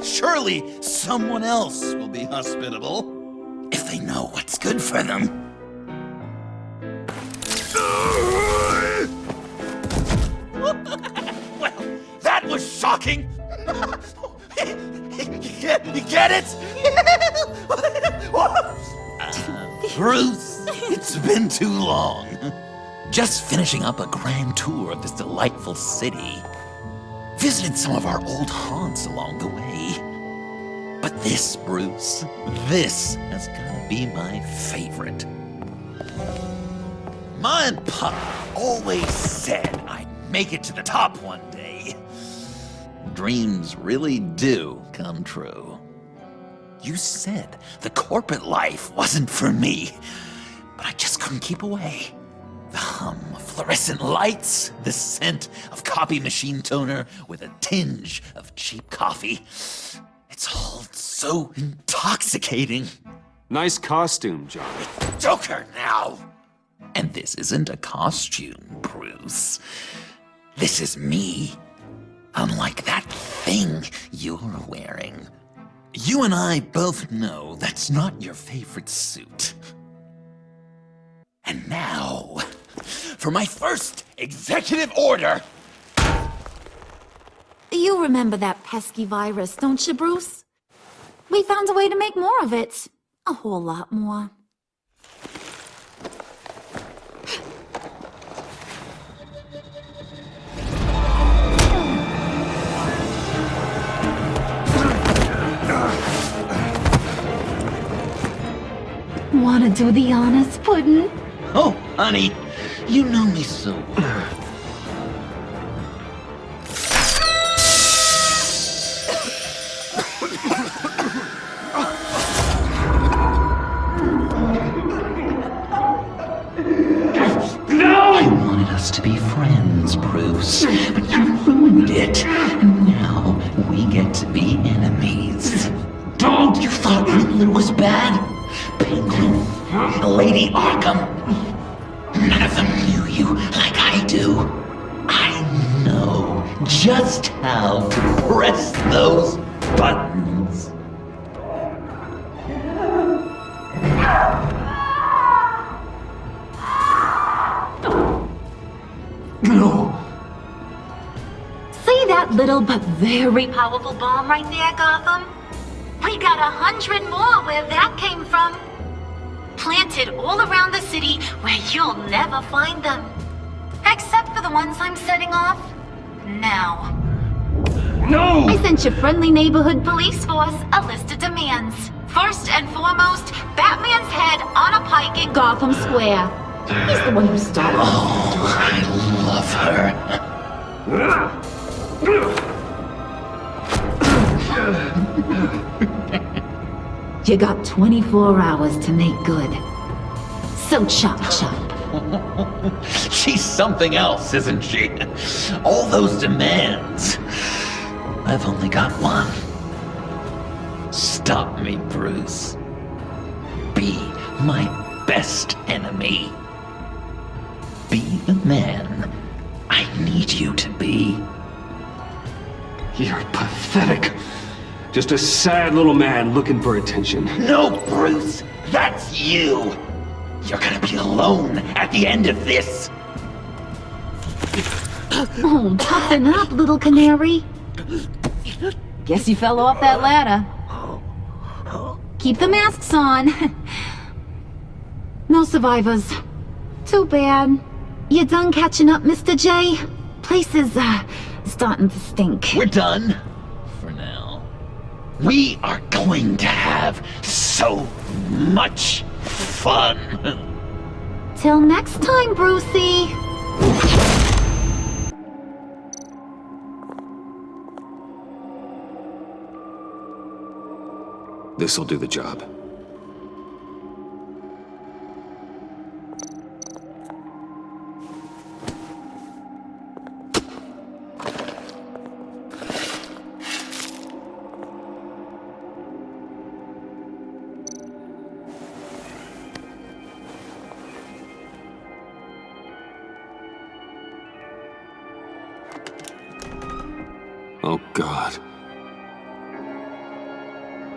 Surely someone else will be hospitable if they know what's good for them. Well, that was shocking. You get it? Bruce, it's been too long. Just finishing up a grand tour of this delightful city. Visited some of our old haunts along the way. But this, Bruce, this has gotta be my favorite. Ma and Pop always said I'd make it to the top one day. Dreams really do come true. You said the corporate life wasn't for me, but I just couldn't keep away. The hum of fluorescent lights, the scent of copy machine toner with a tinge of cheap coffee. It's all so intoxicating. Nice costume, John. It's Joker now! And this isn't a costume, Bruce. This is me. Unlike that thing you're wearing. You and I both know that's not your favorite suit. And now, for my first executive order. You remember that pesky virus, don't you, Bruce? We found a way to make more of it. A whole lot more. Wanna do the honors, Puddin'? Oh, honey, you know me so well. No! I wanted us to be friends, Bruce, but you ruined it. And now we get to be enemies. Don't! You thought Riddler was bad? Penguin, Lady Arkham. None of them knew you like I do. I know just how to press those buttons. No! See that little but very powerful bomb right there, Gotham? We got 100 more where that came from. Planted all around the city where you'll never find them. Except for the ones I'm setting off now. No! I sent your friendly neighborhood police force a list of demands. First and foremost, Batman's head on a pike in Gotham Square. He's the one who started. Oh, I love her. You got 24 hours to make good. So chop chop. She's something else, isn't she? All those demands. I've only got one. Stop me, Bruce. Be my best enemy. Be the man I need you to be. You're pathetic. Just a sad little man looking for attention. No, Bruce, that's you. You're gonna be alone at the end of this. Oh, toughen up, little canary. Guess you fell off that ladder. Keep the masks on. No survivors. Too bad. You done catching up, Mr. J? Place is, starting to stink. We're done. For now. We are going to have so much fun. Till next time, Brucey. This'll do the job. Oh, God.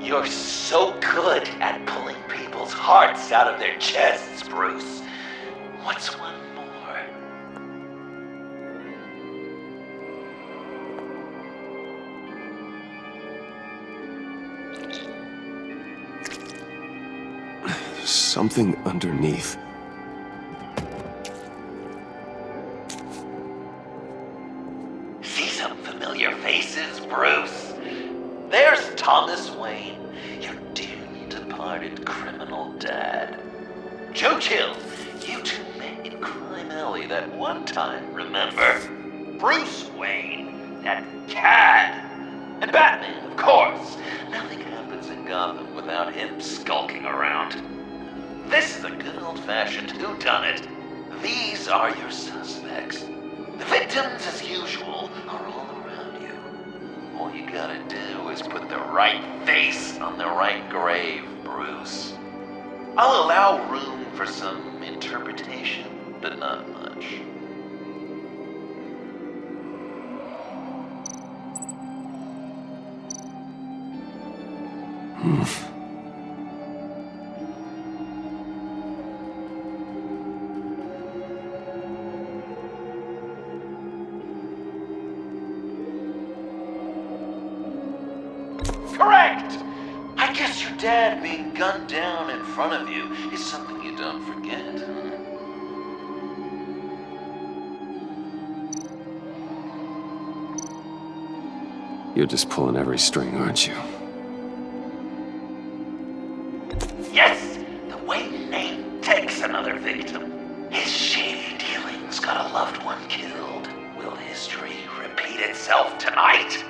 You're so good at pulling people's hearts out of their chests, Bruce. What's one more? There's something underneath. See some familiar faces, Bruce? There's Thomas Wayne, your dearly departed criminal dad. Joe Chill, you two met in Crime Alley that one time, remember? Bruce Wayne, that cad. And Batman, of course. Nothing happens in Gotham without him skulking around. This is a good old-fashioned whodunit. These are your suspects. The victims, as usual, are all around you. All you gotta do is put the right face on the right grave, Bruce. I'll allow room for some interpretation, but not much. Correct! I guess your dad being gunned down in front of you is something you don't forget. You're just pulling every string, aren't you? Yes! The Wayne name takes another victim. His shady dealings got a loved one killed. Will history repeat itself tonight?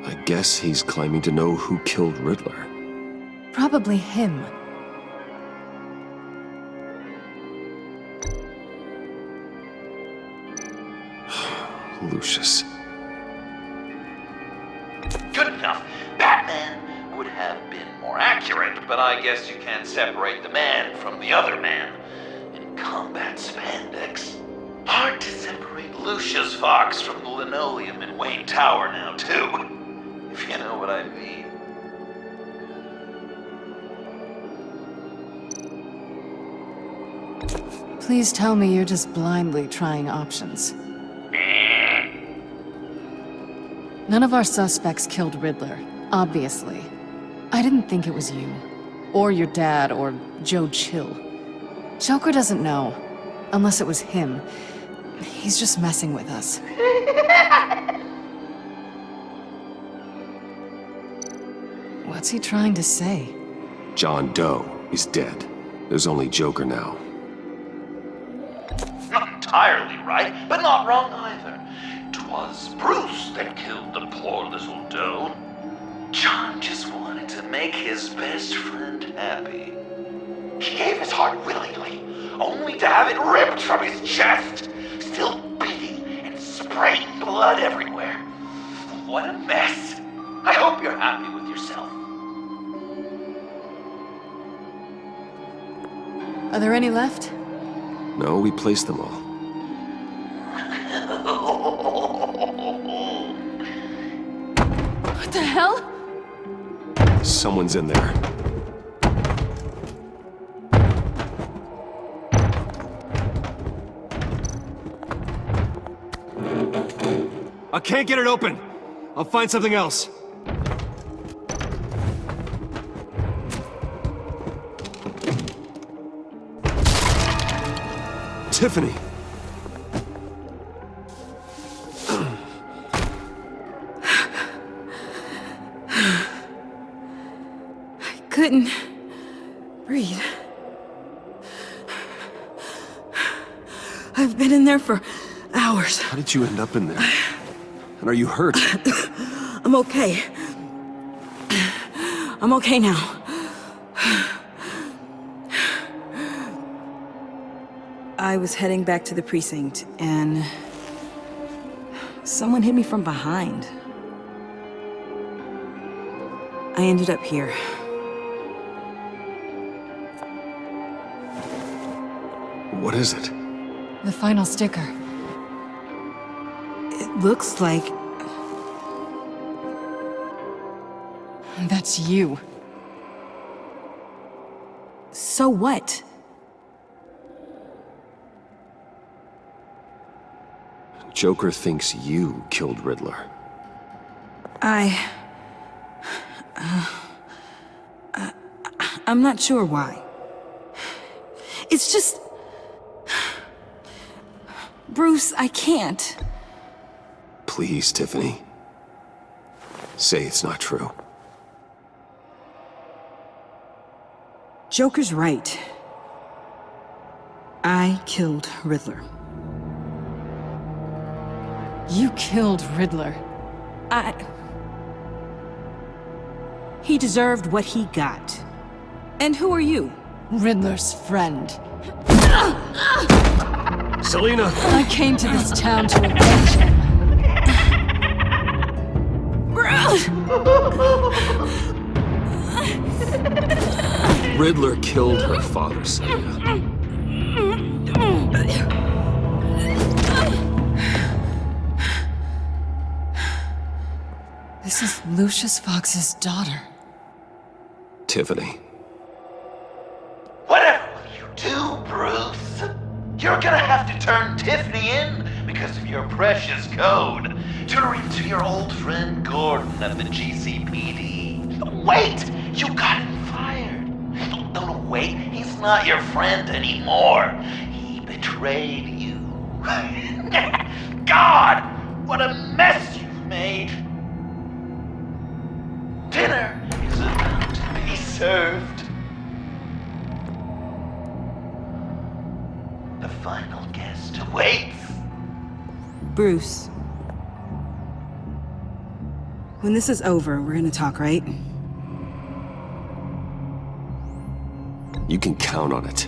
I guess he's claiming to know who killed Riddler. Probably him. Lucius. Good enough. Batman would have been more accurate, but I guess you can't separate the man from the other man. In combat spandex. Hard to separate Lucius Fox from the linoleum in Wayne Tower now, too. If you know what I mean. Please tell me you're just blindly trying options. None of our suspects killed Riddler, obviously. I didn't think it was you. Or your dad, or Joe Chill. Joker doesn't know. Unless it was him. He's just messing with us. What's he trying to say? John Doe is dead. There's only Joker now. Not entirely right, but not wrong either. 'Twas Bruce that killed the poor little Doe. John just wanted to make his best friend happy. He gave his heart willingly, only to have it ripped from his chest, still beating and spraying blood everywhere. What a mess. I hope you're happy with yourself. Are there any left? No, we placed them all. What the hell? Someone's in there. I can't get it open. I'll find something else. Tiffany. I couldn't breathe. I've been in there for hours. How did you end up in there? And are you hurt? I'm okay. I'm okay now. I was heading back to the precinct, and someone hit me from behind. I ended up here. What is it? The final sticker. It looks like... That's you. So what? Joker thinks you killed Riddler. I'm not sure why. It's just... Bruce, I can't. Please, Tiffany. Say it's not true. Joker's right. I killed Riddler. You killed Riddler. He deserved what he got. And who are you? Riddler's friend. Selina! I came to this town to avenge him. Riddler killed her father, Selina. This is Lucius Fox's daughter. Tiffany. Whatever will you do, Bruce? You're gonna have to turn Tiffany in because of your precious code. Turn her into your old friend Gordon at the GCPD. Wait! You got him fired. No, wait. He's not your friend anymore. He betrayed you. God! What a mess you've made! Dinner is about to be served. The final guest awaits. Bruce. When this is over, we're gonna talk, right? You can count on it.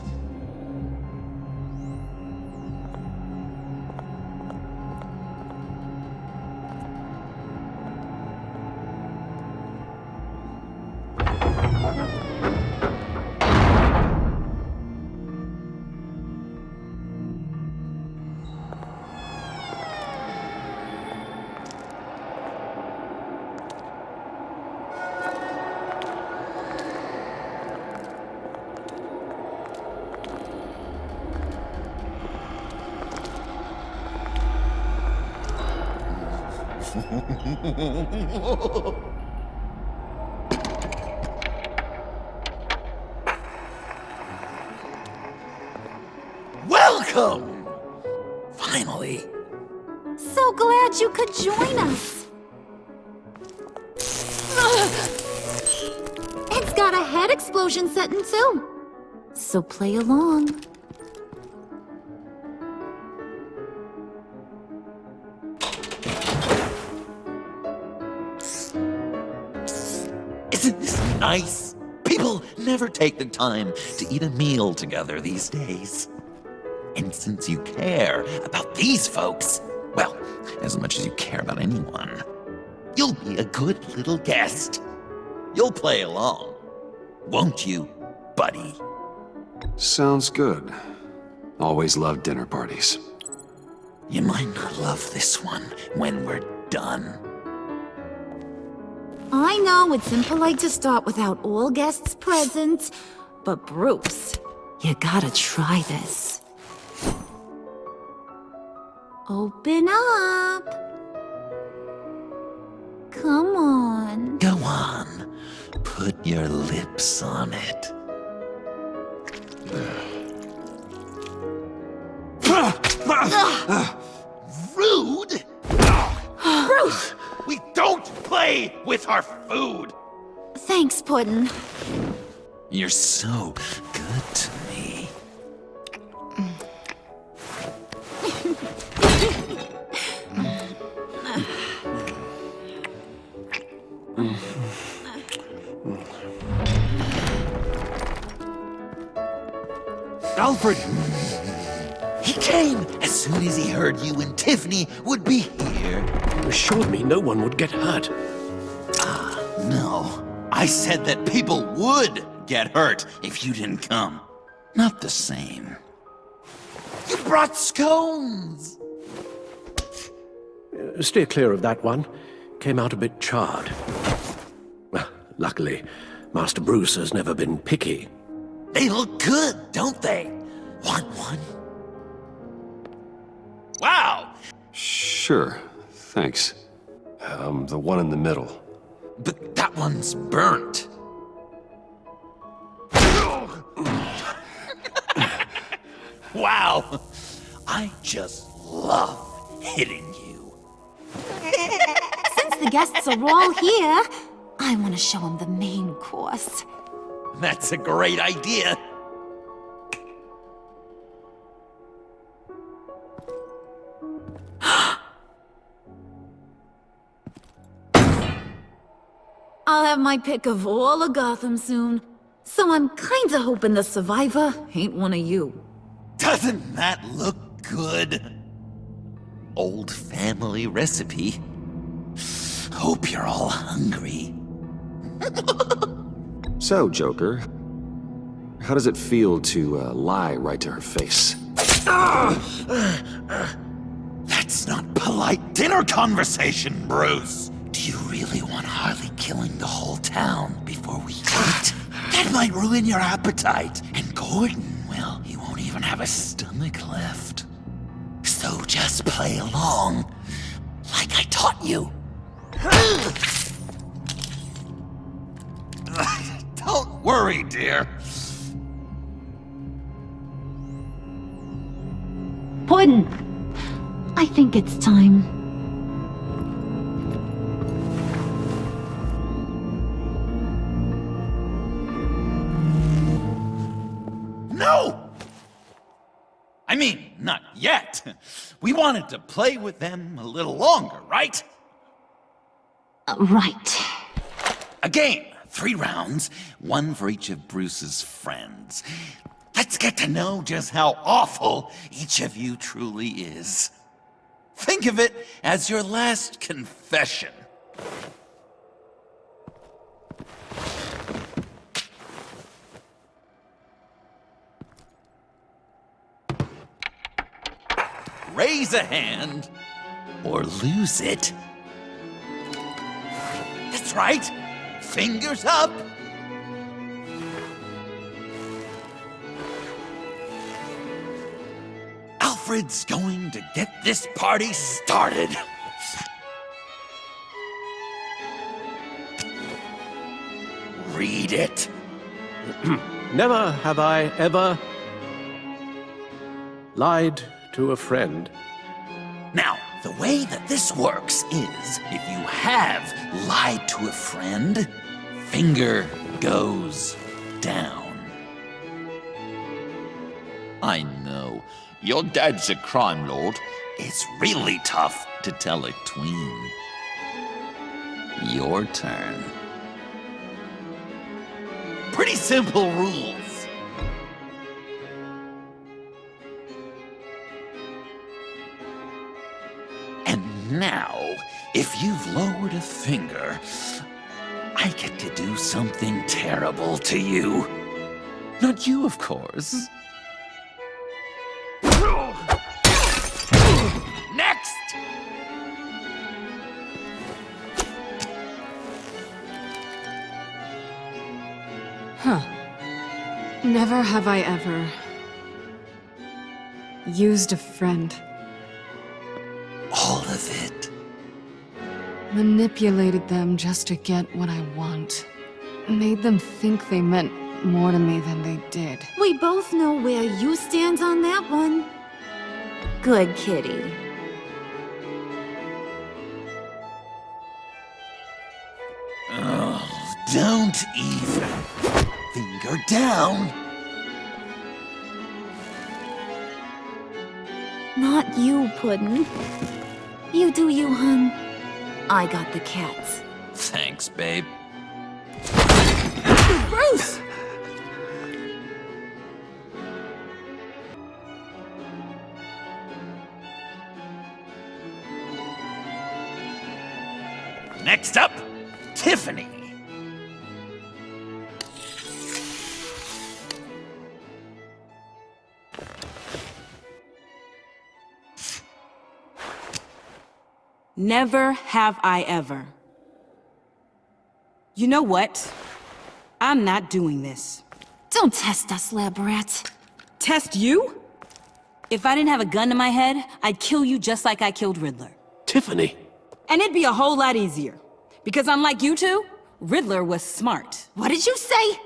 Welcome! Finally. So glad you could join us. It's got a head explosion setting too. So play along. Isn't this nice? People never take the time to eat a meal together these days. And since you care about these folks, well, as much as you care about anyone, you'll be a good little guest. You'll play along, won't you, buddy? Sounds good. Always loved dinner parties. You might not love this one when we're done. I know it's impolite to start without all guests present, but Bruce, you gotta try this. Open up. Come on. Go on. Put your lips on it. Rude! Bruce! We don't play with our food! Thanks, Puddin'. You're so good to me. Alfred! He came as soon as he heard you and Tiffany would be here. You assured me no one would get hurt. No. I said that people would get hurt if you didn't come. Not the same. You brought scones! Steer clear of that one. Came out a bit charred. Luckily, Master Bruce has never been picky. They look good, don't they? Want one? Wow! Sure, thanks. The one in the middle. But that one's burnt. Wow! I just love hitting you. Since the guests are all here, I want to show them the main course. That's a great idea. I'll have my pick of all of Gotham soon, so I'm kinda hoping the survivor ain't one of you. Doesn't that look good? Old family recipe. Hope you're all hungry. So, Joker, how does it feel to lie right to her face? That's not polite dinner conversation, Bruce. Do you really want Harley killing the whole town before we eat? That might ruin your appetite. And Gordon, well, he won't even have a stomach left. So just play along, like I taught you. Don't worry, dear. Puddin', I think it's time. No! I mean, not yet. We wanted to play with them a little longer, right? Right. A game, 3 rounds, 1 for each of Bruce's friends. Let's get to know just how awful each of you truly is. Think of it as your last confession. Raise a hand, or lose it. That's right. Fingers up. Alfred's going to get this party started. Read it. Never have I ever lied to a friend. Now, the way that this works is, if you have lied to a friend, finger goes down. I know, your dad's a crime lord. It's really tough to tell a tween. Your turn. Pretty simple rules. Now, if you've lowered a finger, I get to do something terrible to you. Not you, of course. Next! Huh. Never have I ever used a friend. All of it. Manipulated them just to get what I want. Made them think they meant more to me than they did. We both know where you stand on that one. Good kitty. Oh, don't even. Finger down. Not you, Puddin'. You do you, hun. I got the cats. Thanks, babe. Bruce! Next up, Tiffany. Never have I ever. You know what? I'm not doing this. Don't test us, lab rat. Test you? If I didn't have a gun to my head, I'd kill you just like I killed Riddler. Tiffany. And it'd be a whole lot easier. Because unlike you two, Riddler was smart. What did you say?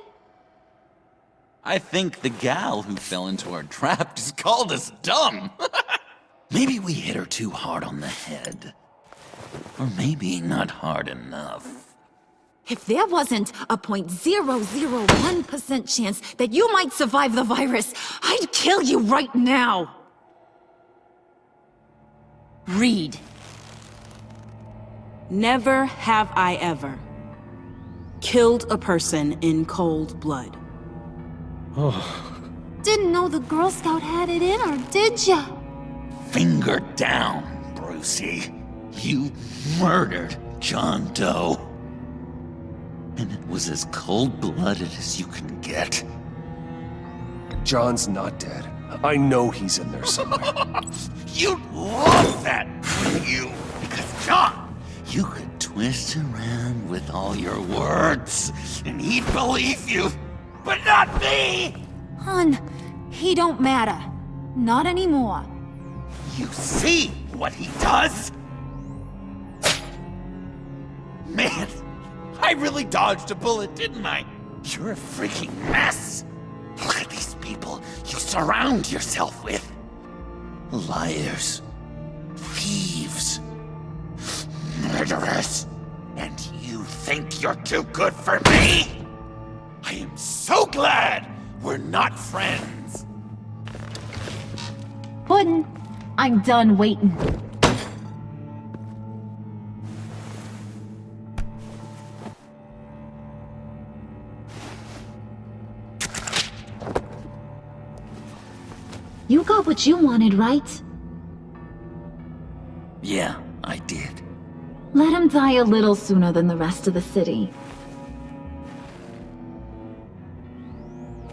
I think the gal who fell into our trap just called us dumb. Maybe we hit her too hard on the head. Or maybe not hard enough. If there wasn't a 0.001% chance that you might survive the virus, I'd kill you right now. Read. Never have I ever killed a person in cold blood. Didn't know the Girl Scout had it in her, did ya? Finger down, Brucey. You murdered John Doe. And it was as cold-blooded as you can get. John's not dead. I know he's in there somewhere. You'd love that, wouldn't you? Because John, you could twist around with all your words, and he'd believe you. But not me! Hun, he don't matter. Not anymore. You see what he does? Man, I really dodged a bullet, didn't I? You're a freaking mess. Look at these people you surround yourself with. Liars, thieves, murderers. And you think you're too good for me? I am so glad we're not friends. Puddin', I'm done waiting. You got what you wanted, right? Yeah, I did. Let him die a little sooner than the rest of the city.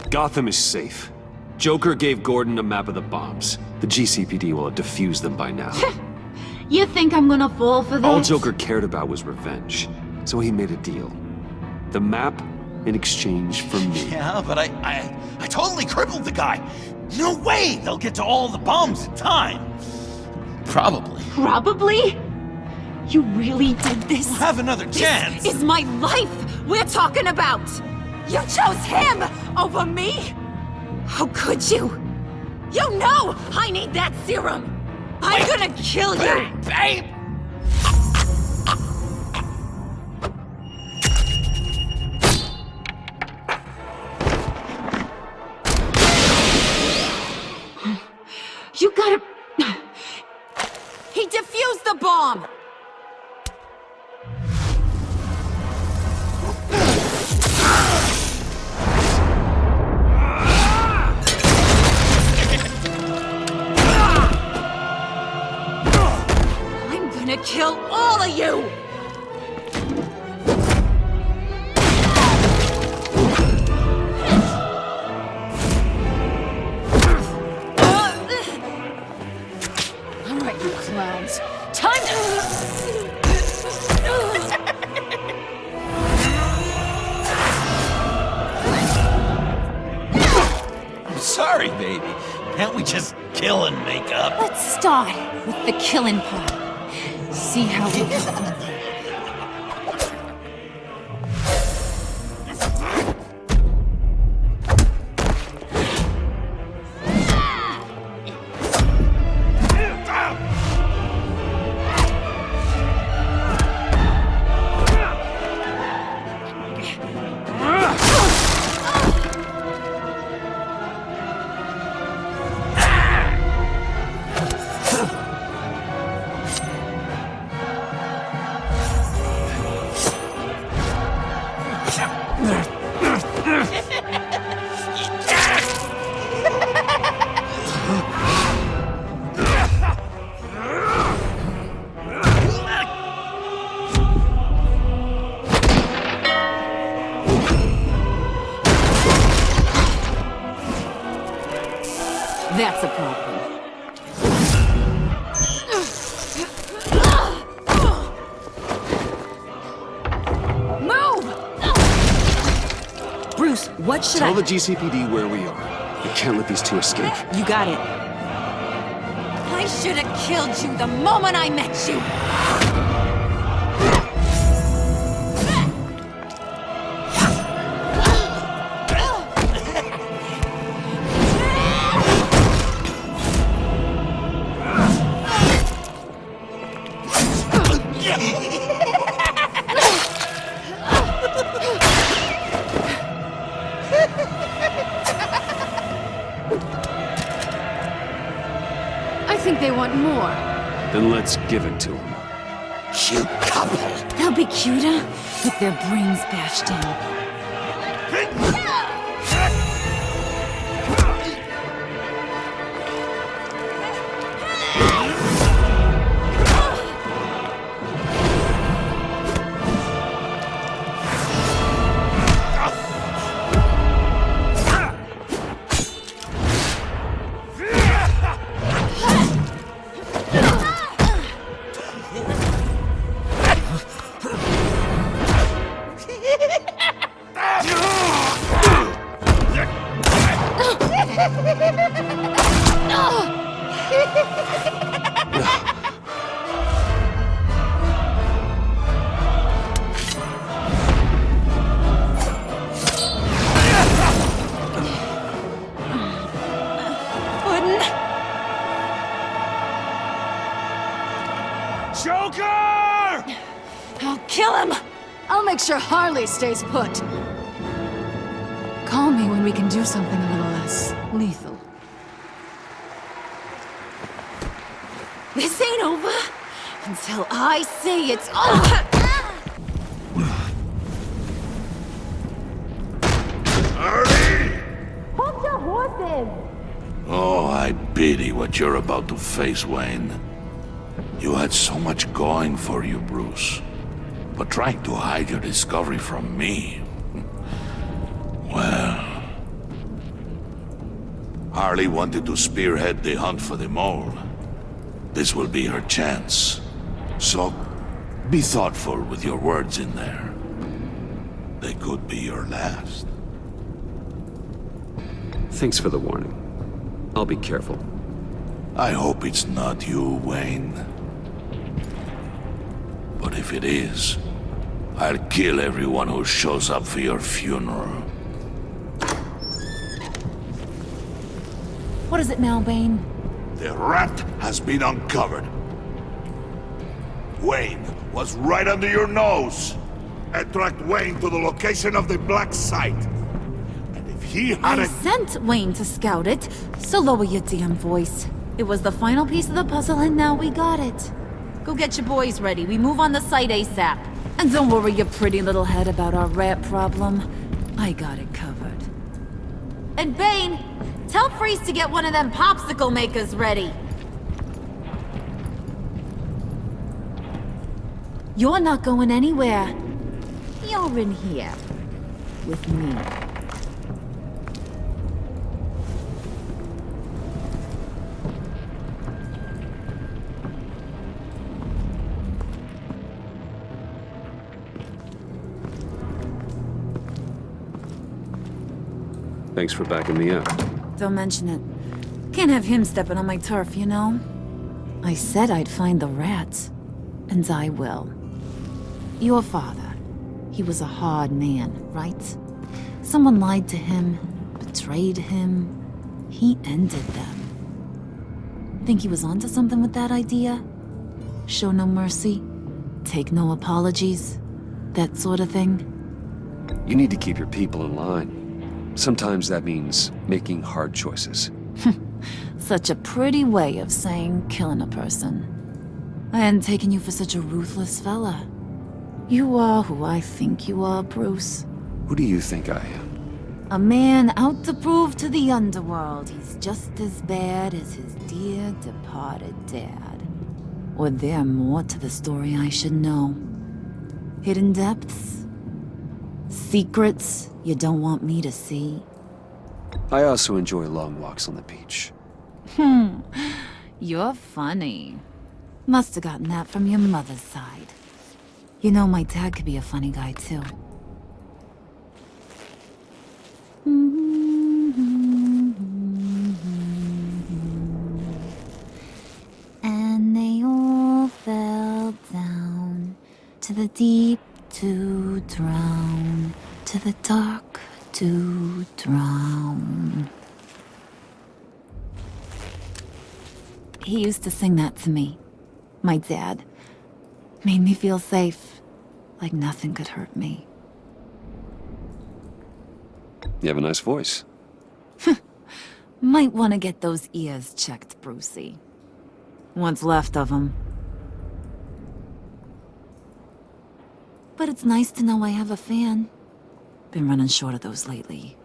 Gotham is safe. Joker gave Gordon a map of the bombs. The GCPD will have defused them by now. You think I'm gonna fall for that? All Joker cared about was revenge, so he made a deal. The map in exchange for me. Yeah, but I totally crippled the guy. No way they'll get to all the bombs in time. Probably. Probably? You really did this? We'll have another chance. This is my life we're talking about! You chose him over me? How could you? You know I need that serum! I'm gonna kill you! Babe! You gotta... He defused the bomb! I'm gonna kill all of you! Clowns. Time to... I'm sorry, baby. Can't we just kill and make up? Let's start with the killing part. See how we do. That's a problem. Move! Bruce, what should Tell the GCPD where we are. We can't let these two escape. You got it. I should have killed you the moment I met you! I think they want more. Then let's give it to them. Cute couple. They'll be cuter with their brains bashed in. Joker! I'll kill him! I'll make sure Harley stays put. Call me when we can do something a little less lethal. This ain't over until I say it's over! Hold your horses! Oh, I pity what you're about to face, Wayne. You had so much going for you, Bruce. But trying to hide your discovery from me... Well... Harley wanted to spearhead the hunt for the mole. This will be her chance. So, be thoughtful with your words in there. They could be your last. Thanks for the warning. I'll be careful. I hope it's not you, Wayne. But if it is, I'll kill everyone who shows up for your funeral. What is it now, Bane? The rat has been uncovered. Wayne was right under your nose. I tracked Wayne to the location of the black site. And if he had I sent Wayne to scout it, so lower your damn voice. It was the final piece of the puzzle and now we got it. Go get your boys ready. We move on the site ASAP. And don't worry your pretty little head about our rat problem. I got it covered. And Bane, tell Freeze to get one of them popsicle makers ready. You're not going anywhere. You're in here. With me. Thanks for backing me up. Don't mention it. Can't have him stepping on my turf, you know? I said I'd find the rats. And I will. Your father. He was a hard man, right? Someone lied to him, betrayed him. He ended them. Think he was onto something with that idea? Show no mercy? Take no apologies? That sort of thing? You need to keep your people in line. Sometimes that means making hard choices. Such a pretty way of saying killing a person. I hadn't taken you for such a ruthless fella. You are who I think you are, Bruce. Who do you think I am? A man out to prove to the underworld he's just as bad as his dear departed dad. Or there more to the story I should know? Hidden depths? Secrets you don't want me to see? I also enjoy long walks on the beach. You're funny. Must have gotten that from your mother's side. You know, my dad could be a funny guy, too. And they all fell down to the deep to drown, to the dark to drown. He used to sing that to me. My dad. Made me feel safe. Like nothing could hurt me. You have a nice voice. Might want to get those ears checked, Brucey. What's left of them. But it's nice to know I have a fan. Been running short of those lately.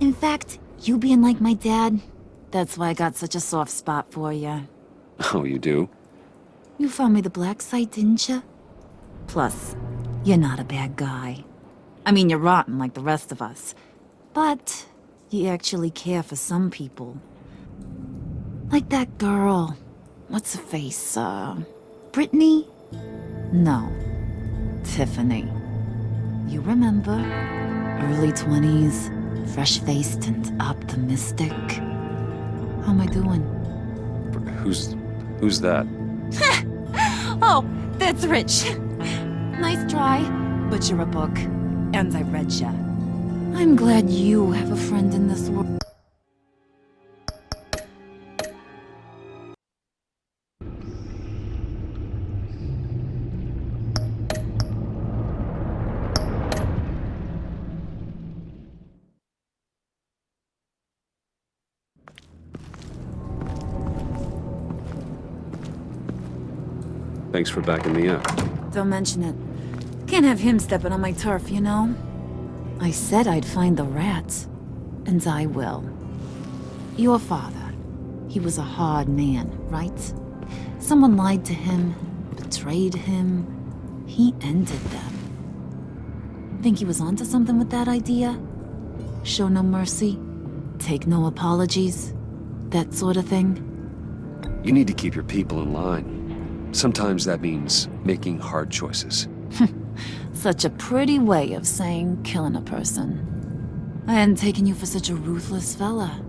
In fact, you being like my dad, that's why I got such a soft spot for you. Oh, you do? You found me the black site, didn't you? Plus, you're not a bad guy. I mean, you're rotten like the rest of us. But you actually care for some people. Like that girl. What's her face? Brittany? No. Tiffany. You remember? Early 20s, fresh-faced and optimistic. How am I doing? Who's that? Oh, that's Rich. Nice try, but you're a book, and I read ya. I'm glad you have a friend in this world. Thanks for backing me up. Don't mention it. Can't have him stepping on my turf, you know? I said I'd find the rats. And I will. Your father. He was a hard man, right? Someone lied to him, betrayed him. He ended them. Think he was onto something with that idea? Show no mercy? Take no apologies? That sort of thing? You need to keep your people in line. Sometimes that means making hard choices. Such a pretty way of saying killing a person. I hadn't taken you for such a ruthless fella.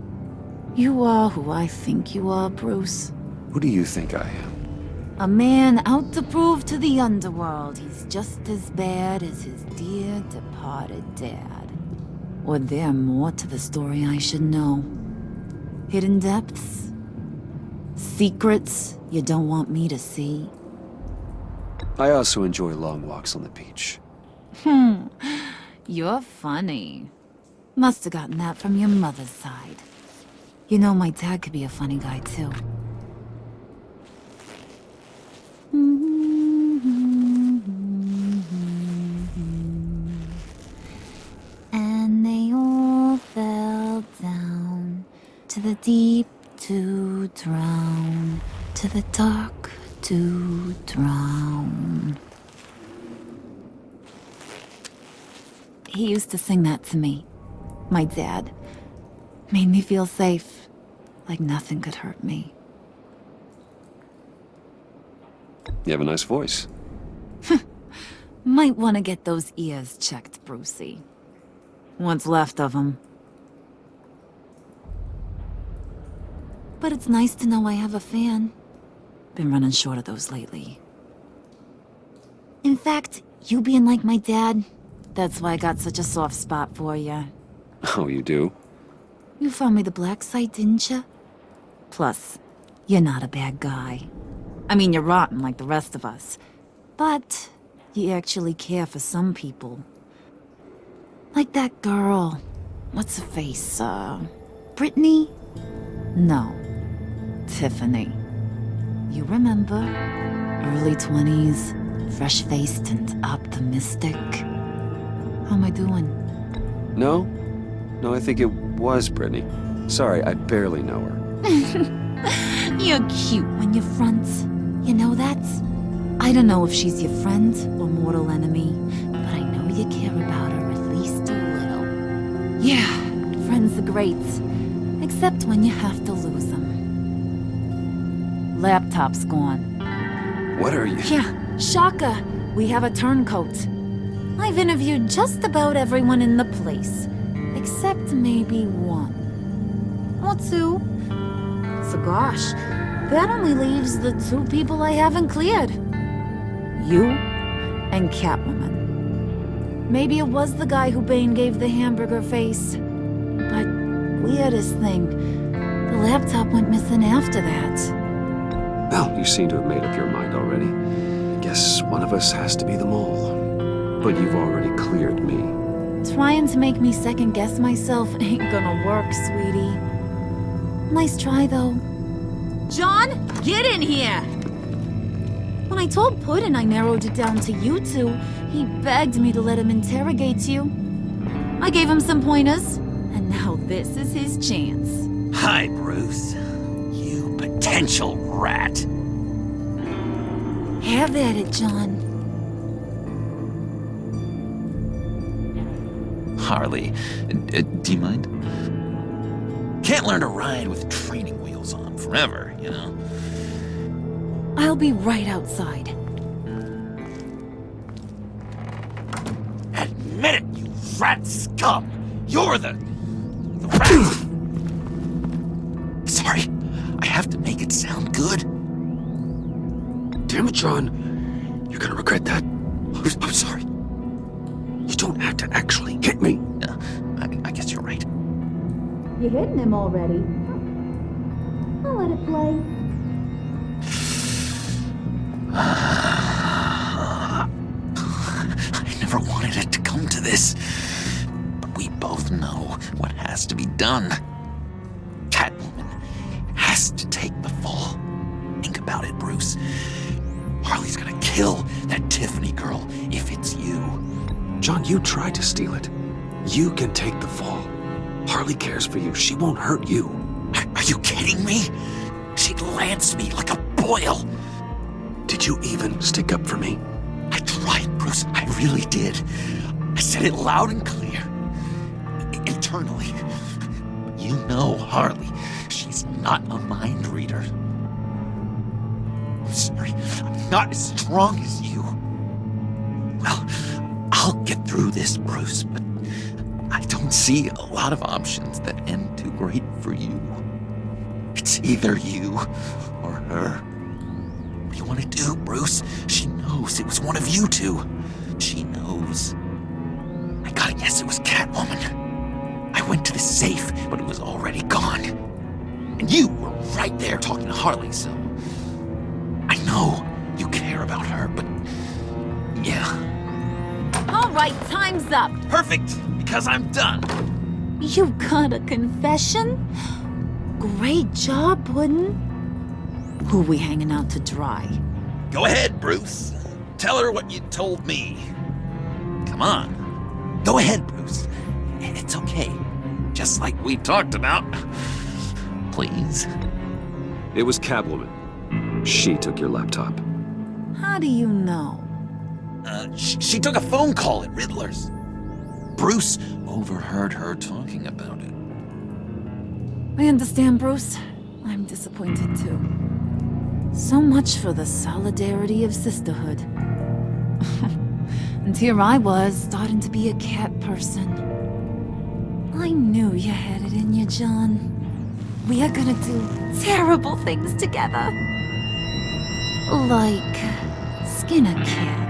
You are who I think you are, Bruce. Who do you think I am? A man out to prove to the underworld he's just as bad as his dear departed dad. Or there more to the story I should know? Hidden depths? Secrets you don't want me to see? I also enjoy long walks on the beach. You're funny. Must have gotten that from your mother's side. You know, my dad could be a funny guy, too. And they all fell down to the deep to drown, to the dark to drown. He used to sing that to me. My dad. Made me feel safe. Like nothing could hurt me. You have a nice voice. Might want to get those ears checked, Brucey. What's left of them. But it's nice to know I have a fan. Been running short of those lately. In fact, you being like my dad, that's why I got such a soft spot for you. Oh, you do? You found me the black site, didn't you? Plus, you're not a bad guy. I mean, you're rotten like the rest of us. But you actually care for some people. Like that girl. What's her face? Brittany? No. Tiffany. You remember? Early 20s, fresh-faced and optimistic. How am I doing? No? No, I think it was Brittany. Sorry, I barely know her. You're cute when you front. You know that? I don't know if she's your friend or mortal enemy, but I know you care about her at least a little. Yeah, friends are great. Except when you have to lose them. Laptop's gone. What are you? Yeah, shocker. We have a turncoat. I've interviewed just about everyone in the place. Except maybe one. Or two. So gosh, that only leaves the two people I haven't cleared. You and Catwoman. Maybe it was the guy who Bane gave the hamburger face. But weirdest thing, the laptop went missing after that. Well, you seem to have made up your mind already. I guess one of us has to be the mole. But you've already cleared me. Trying to make me second-guess myself ain't gonna work, sweetie. Nice try, though. John, get in here! When I told Puddin' I narrowed it down to you two, he begged me to let him interrogate you. I gave him some pointers, and now this is his chance. Hi, Bruce. You potential rat. Have at it, John. Harley, do you mind? Can't learn to ride with training wheels on forever, you know? I'll be right outside. Admit it, you rat scum! You're the rat! Sorry, I have to make it sound good. Damn it, John. You're gonna regret that. I'm sorry. You don't have to actually hit me. I guess you're right. You're hitting him already. I'll let it play. I never wanted it to come to this. But we both know what has to be done. Catwoman has to take the fall. Think about it, Bruce. Harley's gonna kill that Tiffany girl if it's you. John, you tried to steal it. You can take the fall. Harley cares for you. She won't hurt you. Are you kidding me? She'd lance me like a boil. Did you even stick up for me? I tried, Bruce. I really did. I said it loud and clear. Internally. You know Harley. She's not a mind reader. I'm sorry. I'm not as strong as you. Well, I'll get through this, Bruce, but I don't see a lot of options that end too great for you. It's either you or her. What do you want to do, Bruce? She knows it was one of you two. She knows. I gotta guess it was Catwoman. I went to the safe, but it was already gone. And you were right there talking to Harley, so... I know you care about her, but... yeah. All right, time's up. Perfect, because I'm done. You got a confession? Great job, Puddin'. Who we hanging out to dry? Go ahead, Bruce. Tell her what you told me. Come on. Go ahead, Bruce. It's okay. Just like we talked about. Please. It was Catwoman. She took your laptop. How do you know? She took a phone call at Riddler's. Bruce overheard her talking about it. I understand, Bruce. I'm disappointed too. So much for the solidarity of sisterhood. And here I was, starting to be a cat person. I knew you had it in you, John. We are gonna do terrible things together. Like skin a cat.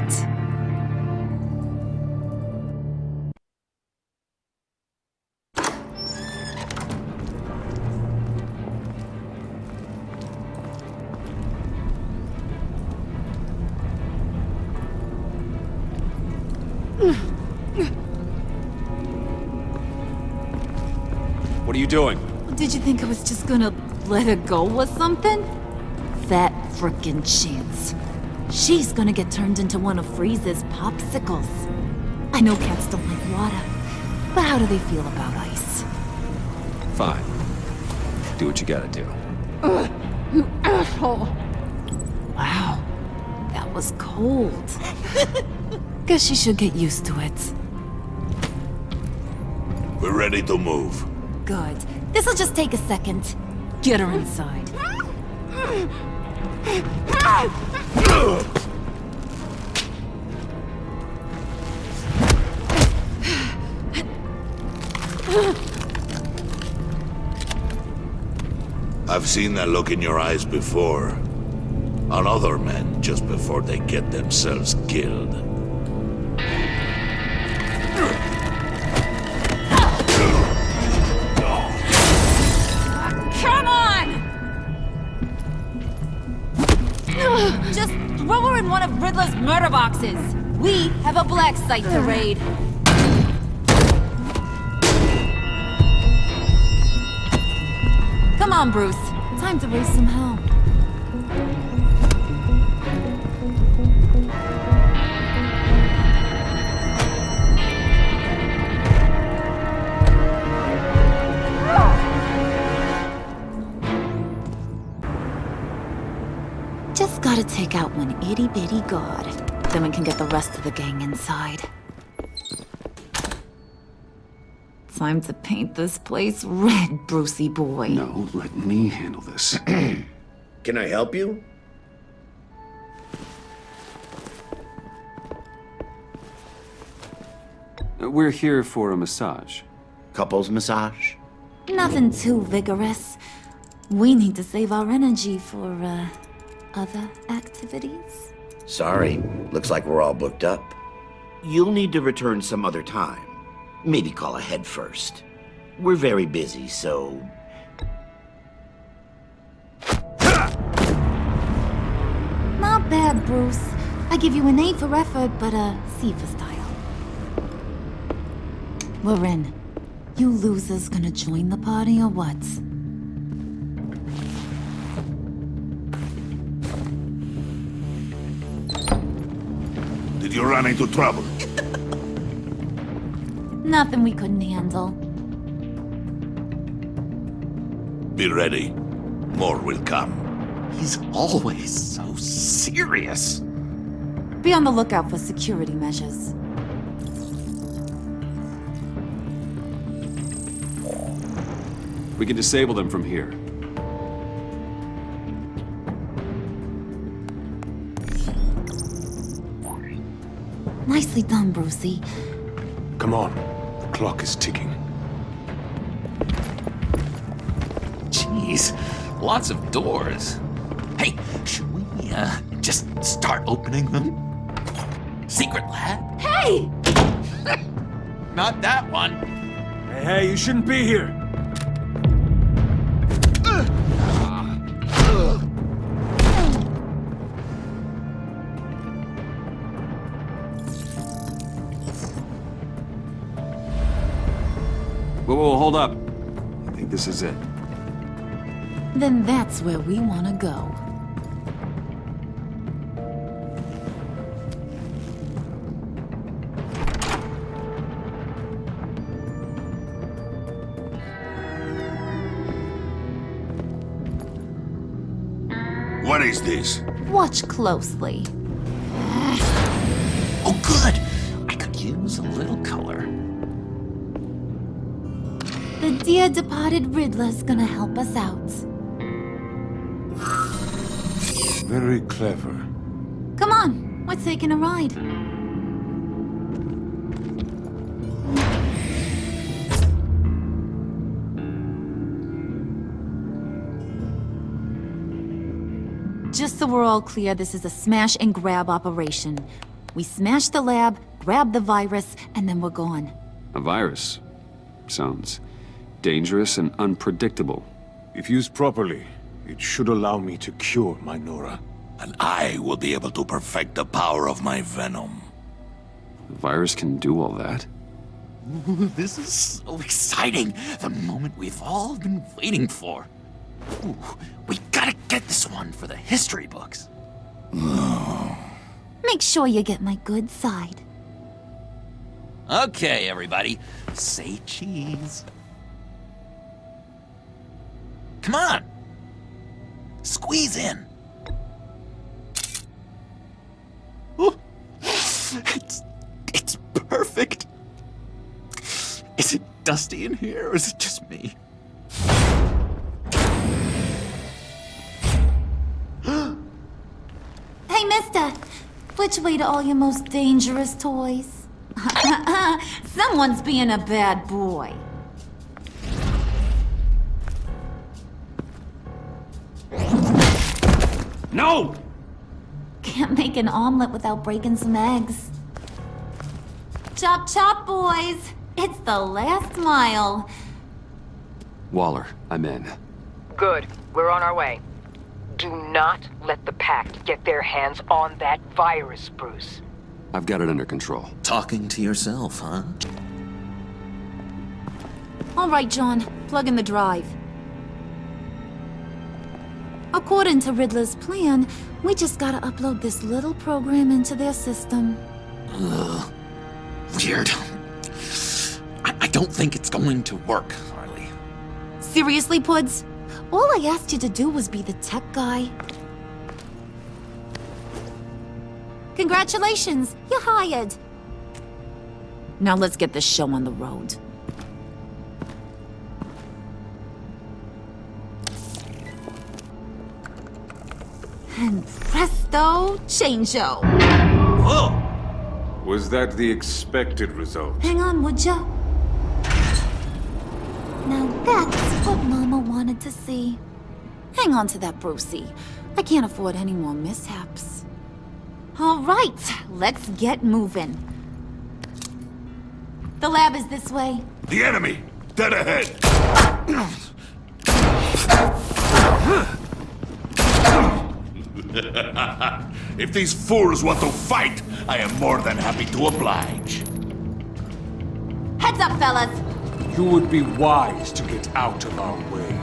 What are you doing? Did you think I was just gonna let her go or something? That frickin' chance. She's gonna get turned into one of Freeze's popsicles. I know cats don't like water, but how do they feel about ice? Fine. Do what you gotta do. You asshole! Wow, that was cold. Guess she should get used to it. We're ready to move. Good. This'll just take a second. Get her inside. I've seen that look in your eyes before. On other men, just before they get themselves killed. Come on! Just throw her in one of Riddler's murder boxes. We have a black site to raid. Come on, Bruce. Time to raise some hell. Just gotta take out one itty-bitty god. Then we can get the rest of the gang inside. Time to paint this place red, Brucey boy. No, let me handle this. Can I help you? We're here for a massage. Couples massage? Nothing too vigorous. We need to save our energy for, other activities. Sorry, looks like we're all booked up. You'll need to return some other time. Maybe call ahead first. We're very busy, so... Not bad, Bruce. I give you an A for effort, but a C for style. We're in. You losers gonna join the party or what? Did you run into trouble? Nothing we couldn't handle. Be ready. More will come. He's always so serious. Be on the lookout for security measures. We can disable them from here. Nicely done, Brucey. Come on. The clock is ticking. Jeez, lots of doors. Hey, should we, just start opening them? Secret lab? Hey! Not that one. Hey, you shouldn't be here. Whoa, hold up. I think this is it. Then that's where we want to go. What is this? Watch closely. Oh, good. I could use a little color. The dear departed Riddler's gonna help us out. Very clever. Come on, we're taking a ride. Just so we're all clear, this is a smash and grab operation. We smash the lab, grab the virus, and then we're gone. A virus. Sounds dangerous and unpredictable. If used properly, it should allow me to cure my Nora. And I will be able to perfect the power of my venom. The virus can do all that? Ooh, this is so exciting. The moment we've all been waiting for. Ooh, we gotta get this one for the history books. Make sure you get my good side. Okay, everybody, say cheese. Come on! Squeeze in. Ooh. It's perfect. Is it dusty in here, or is it just me? Hey, mister! Which way to all your most dangerous toys? Someone's being a bad boy. No! Can't make an omelet without breaking some eggs. Chop chop, boys! It's the last mile. Waller, I'm in. Good. We're on our way. Do not let the Pact get their hands on that virus, Bruce. I've got it under control. Talking to yourself, huh? All right, John. Plug in the drive. According to Riddler's plan, we just gotta upload this little program into their system. Ugh. Weird. I don't think it's going to work, Harley. Seriously, Puds? All I asked you to do was be the tech guy. Congratulations, you're hired. Now let's get this show on the road. And presto, changeo. Whoa! Was that the expected result? Hang on, would ya? Now that's what Mama wanted to see. Hang on to that, Brucey. I can't afford any more mishaps. All right, let's get moving. The lab is this way. The enemy! Dead ahead! If these fools want to fight, I am more than happy to oblige. Heads up, fellas! You would be wise to get out of our way.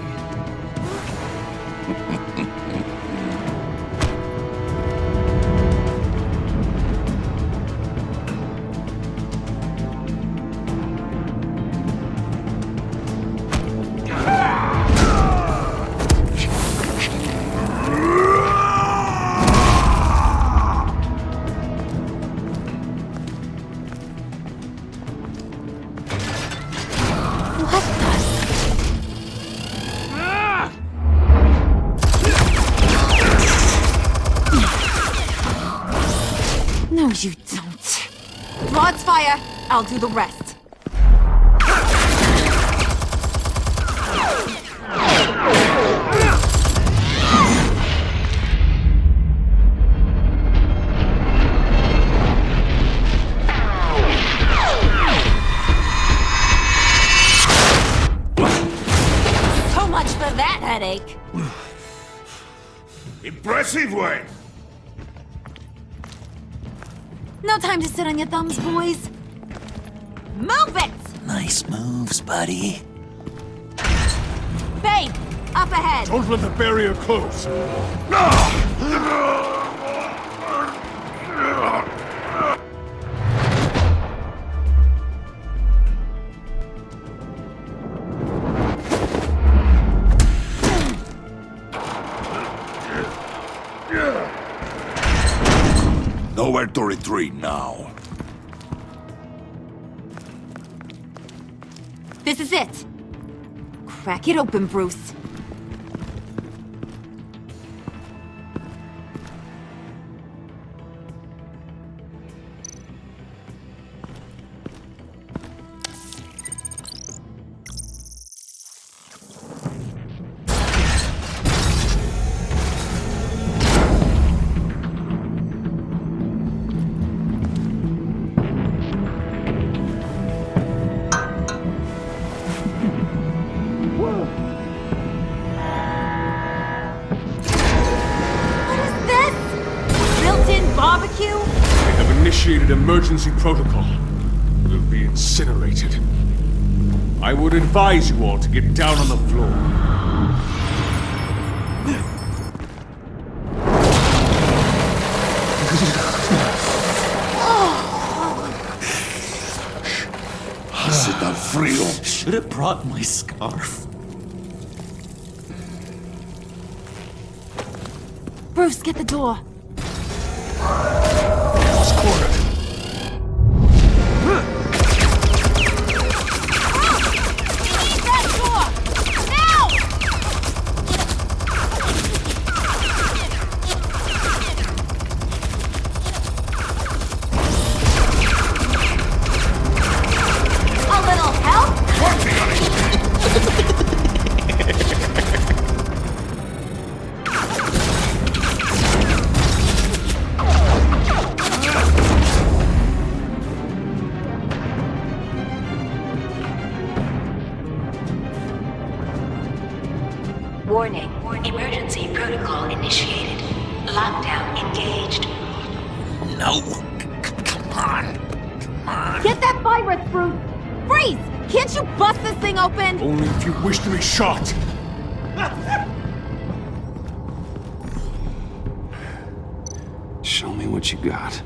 No, you don't. Rod's fire. I'll do the rest. So much for that headache. Impressive way! No time to sit on your thumbs, boys. Move it! Nice moves, buddy. Babe, up ahead. Don't let the barrier close. Nowhere to retreat now. This is it. Crack it open, Bruce. We have initiated emergency protocol. We'll be incinerated. I would advise you all to get down on the floor. Necesita frío. Should have brought my scarf. Bruce, get the door. It's cornered. Warning. Emergency protocol initiated. Lockdown engaged. No. Come on. Get that virus, Bruce! Freeze! Can't you bust this thing open? Only if you wish to be shot. Show me what you got.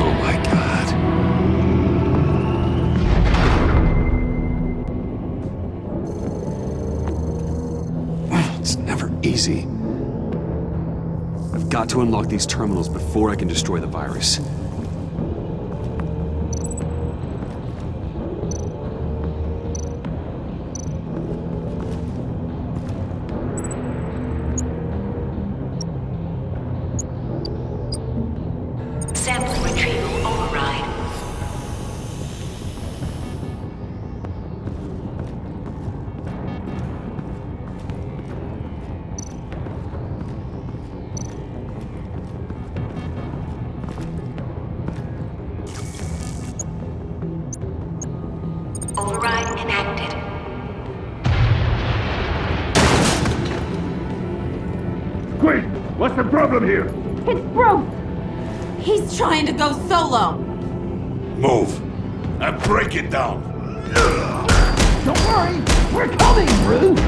Oh my God. It's never easy. I've got to unlock these terminals before I can destroy the virus. Sample retrieval override. Override enacted. Quick! What's the problem here? It's Bruce! He's trying to go solo! Move. And break it down. Don't worry, we're coming, Bruce!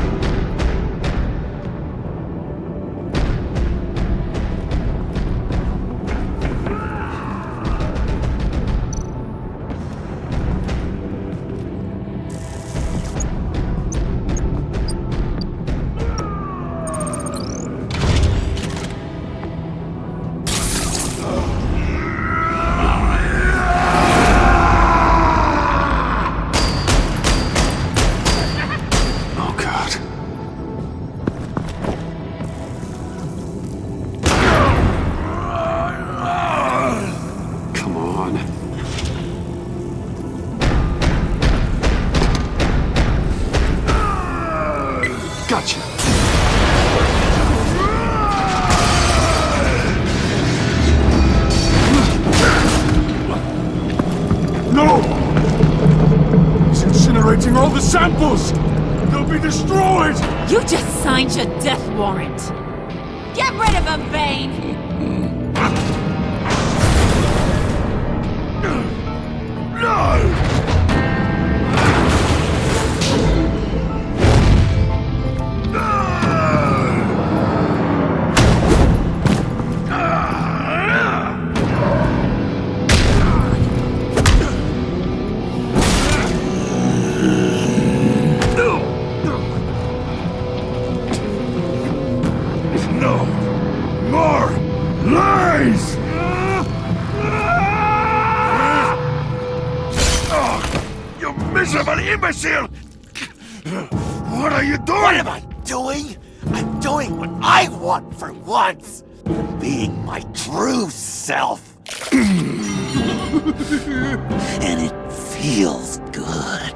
Oh God. Come on. Gotcha. No! He's incinerating all the samples! They'll be destroyed! You just signed your death warrant! Get rid of him, Bane! No! More lies! Oh, you miserable imbecile! What are you doing? What am I doing? I'm doing what I want for once. Being my true self. And it feels good.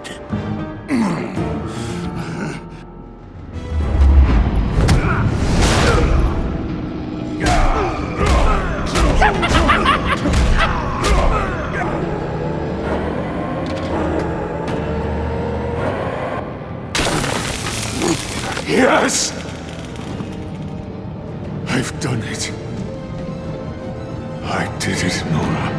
Yes! I've done it. I did it, Nora.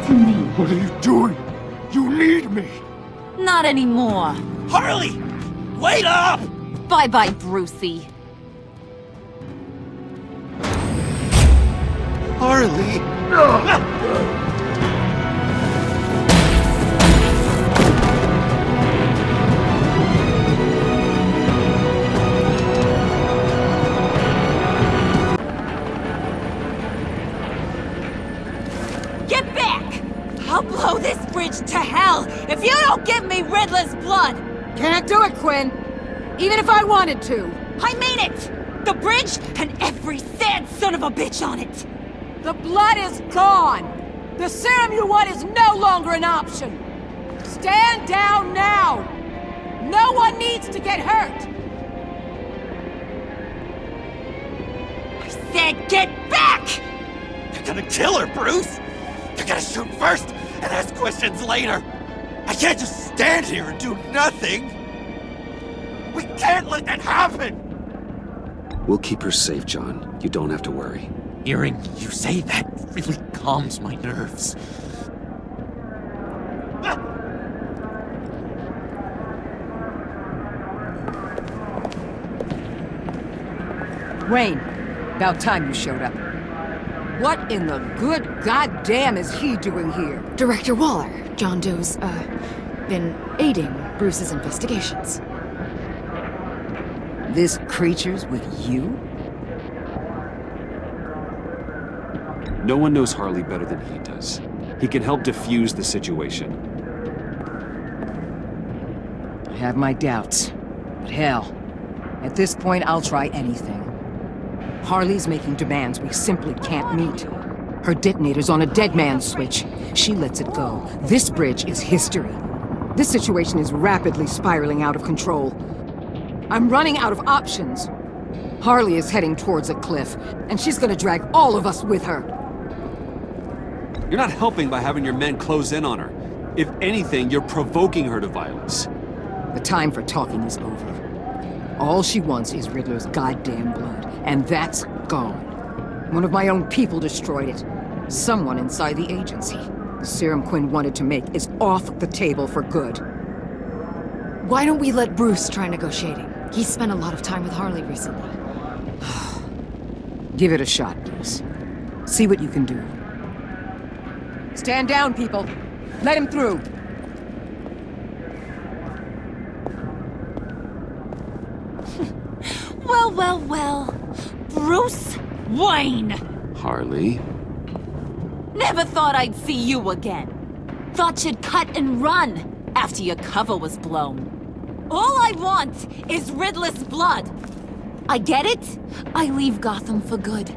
to me. What are you doing? You need me! Not anymore. Harley! Wait up! Bye-bye, Brucey. Harley! Get back! I'll blow this bridge to hell if you don't give me Riddler's blood! Can't do it, Quinn. Even if I wanted to. I mean it! The bridge and every sad son of a bitch on it! The blood is gone! The serum you want is no longer an option! Stand down now! No one needs to get hurt! I said get back! You're gonna kill her, Bruce! You're gonna shoot first and ask questions later! I can't just stand here and do nothing! We can't let that happen! We'll keep her safe, John. You don't have to worry. Hearing you say that really calms my nerves. Wayne, about time you showed up. What in the good goddamn is he doing here? Director Waller, John Doe's, been aiding Bruce's investigations. This creature's with you? No one knows Harley better than he does. He can help defuse the situation. I have my doubts. But hell, at this point I'll try anything. Harley's making demands we simply can't meet. Her detonator's on a dead man's switch. She lets it go. This bridge is history. This situation is rapidly spiraling out of control. I'm running out of options. Harley is heading towards a cliff, and she's gonna drag all of us with her. You're not helping by having your men close in on her. If anything, you're provoking her to violence. The time for talking is over. All she wants is Riddler's goddamn blood, and that's gone. One of my own people destroyed it. Someone inside the agency. The serum Quinn wanted to make is off the table for good. Why don't we let Bruce try negotiating? He's spent a lot of time with Harley recently. Give it a shot, Bruce. See what you can do. Stand down, people. Let him through. Well, well, well. Bruce Wayne! Harley? Never thought I'd see you again. Thought you'd cut and run after your cover was blown. All I want is Riddler's blood. I get it. I leave Gotham for good.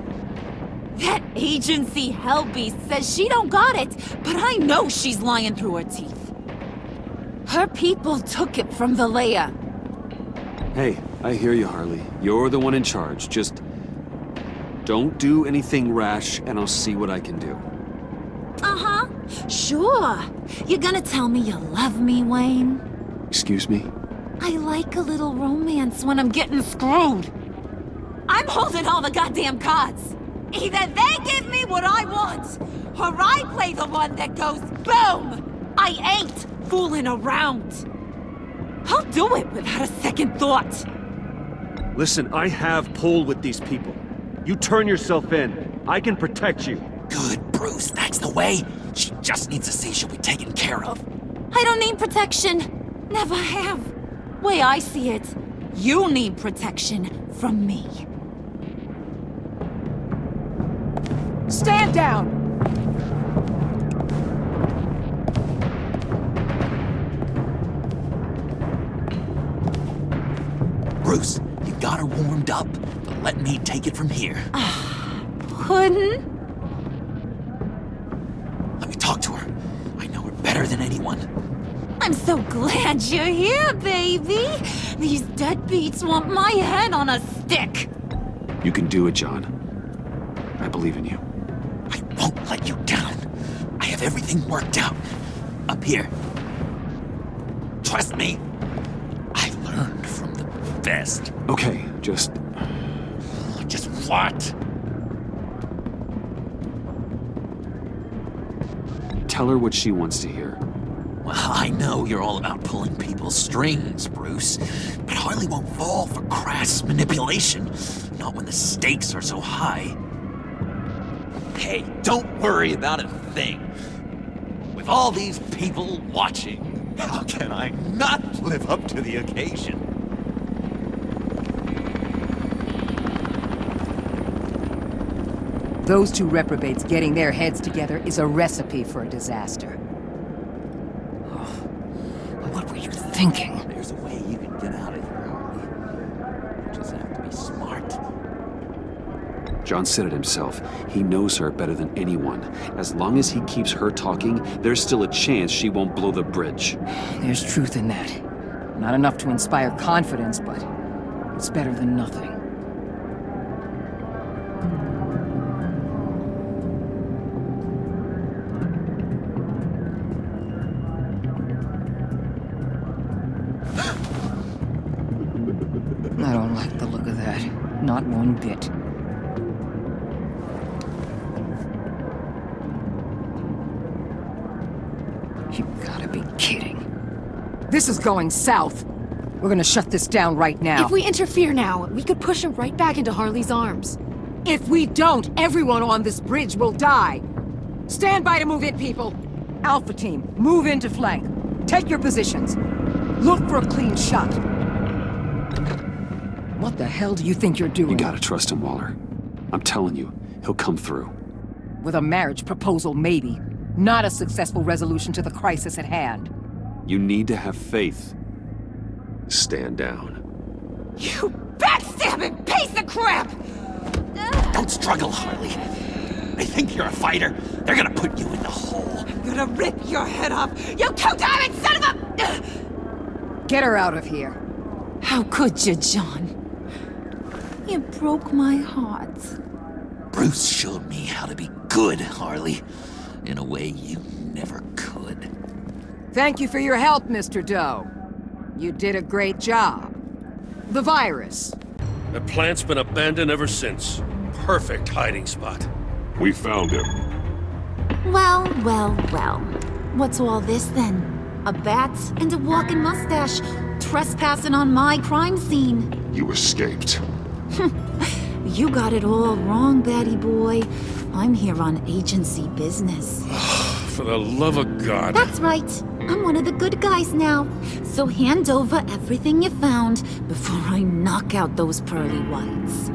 That agency hellbeast says she don't got it, but I know she's lying through her teeth. Her people took it from the lair. Hey, I hear you, Harley. You're the one in charge. Just don't do anything rash, and I'll see what I can do. Uh-huh. Sure. You're gonna tell me you love me, Wayne? Excuse me? I like a little romance when I'm getting screwed. I'm holding all the goddamn cards. Either they give me what I want, or I play the one that goes boom! I ain't fooling around. I'll do it without a second thought. Listen, I have pull with these people. You turn yourself in. I can protect you. Good, Bruce, that's the way. She just needs to see she'll be taken care of. I don't need protection. Never have. Way I see it, you need protection from me. Stand down! Bruce, you got her warmed up, but let me take it from here. Puddin'? Let me talk to her. I know her better than anyone. I'm so glad you're here, baby. These deadbeats want my head on a stick. You can do it, John. I believe in you. I won't let you down. I have everything worked out. Up here. Trust me. I learned from the best. Okay, just what? Tell her what she wants to hear. Well, I know you're all about pulling people's strings, Bruce, but Harley won't fall for crass manipulation, not when the stakes are so high. Hey, don't worry about a thing. With all these people watching, how can I not live up to the occasion? Those two reprobates getting their heads together is a recipe for a disaster. Oh, what were you thinking? There's a way you can get out of here, Harley. You just have to be smart. John said it himself. He knows her better than anyone. As long as he keeps her talking, there's still a chance she won't blow the bridge. There's truth in that. Not enough to inspire confidence, but it's better than nothing. I don't like the look of that. Not one bit. You gotta be kidding. This is going south. We're gonna shut this down right now. If we interfere now, we could push him right back into Harley's arms. If we don't, everyone on this bridge will die. Stand by to move in, people. Alpha team, move into flank. Take your positions. Look for a clean shot. What the hell do you think you're doing? You gotta trust him, Waller. I'm telling you, he'll come through. With a marriage proposal, maybe. Not a successful resolution to the crisis at hand. You need to have faith. Stand down. You backstabbing piece of crap! Don't struggle, Harley. They think you're a fighter. They're gonna put you in the hole. I'm gonna rip your head off, you two-diamond son of a... Get her out of here. How could you, John? You broke my heart. Bruce showed me how to be good, Harley. In a way you never could. Thank you for your help, Mr. Doe. You did a great job. The virus. The plant's been abandoned ever since. Perfect hiding spot. We found him. Well, well, well. What's all this then? A bat and a walking mustache trespassing on my crime scene. You escaped. You got it all wrong, Batty boy. I'm here on agency business. For the love of God. That's right. I'm one of the good guys now. So hand over everything you found before I knock out those pearly whites.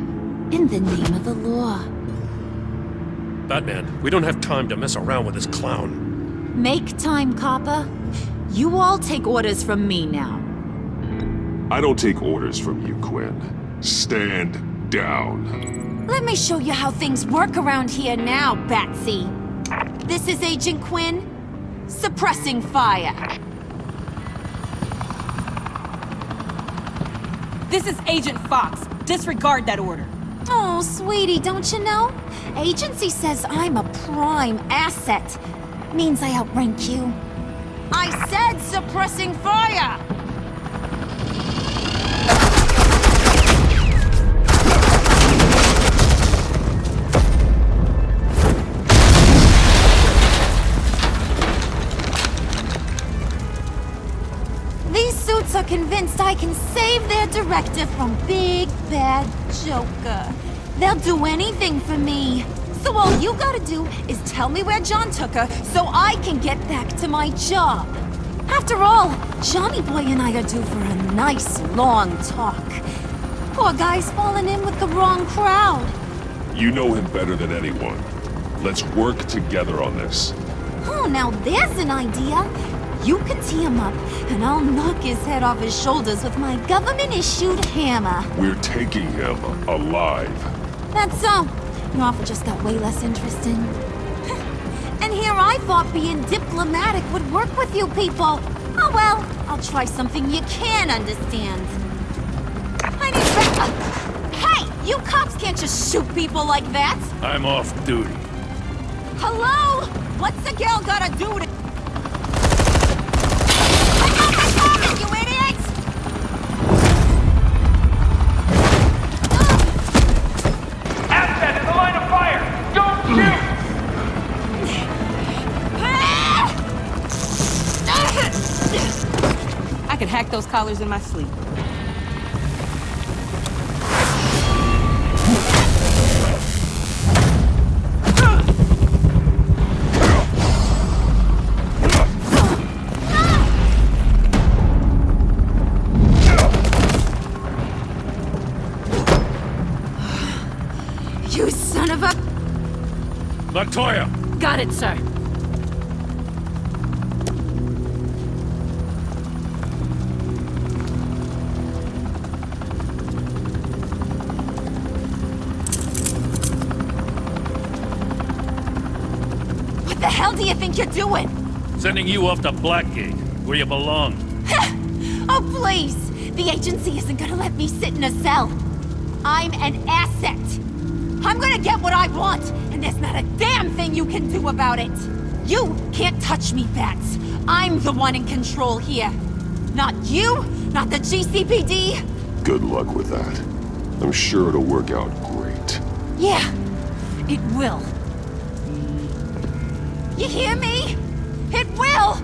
In the name of the law. Batman, we don't have time to mess around with this clown. Make time, copper. You all take orders from me now. I don't take orders from you, Quinn. Stand down. Let me show you how things work around here now, Batsy. This is Agent Quinn, suppressing fire. This is Agent Fox. Disregard that order. Oh, sweetie, don't you know? Agency says I'm a prime asset. Means I outrank you. I said suppressing fire! These suits are convinced I can save their directive from Big Bad Joker. They'll do anything for me. So all you gotta do is tell me where John took her so I can get back to my job. After all, Johnny Boy and I are due for a nice long talk. Poor guy's fallen in with the wrong crowd. You know him better than anyone. Let's work together on this. Oh, now there's an idea. You can tee him up, and I'll knock his head off his shoulders with my government-issued hammer. We're taking him alive. That's so. Your offer just got way less interesting. And here I thought being diplomatic would work with you people. Oh well, I'll try something you can understand. I need Hey, you cops can't just shoot people like that. I'm off duty. Hello? What's a girl gotta do to... You idiots! Asset in the line of fire! Don't shoot! I could hack those collars in my sleep. You son of a... Latoya! Got it, sir. What the hell do you think you're doing? Sending you off to Blackgate, where you belong. Oh, please! The agency isn't gonna let me sit in a cell. I'm an asset. I'm gonna get what I want, and there's not a damn thing you can do about it. You can't touch me, Bats. I'm the one in control here. Not you, not the GCPD. Good luck with that. I'm sure it'll work out great. Yeah, it will. You hear me? It will!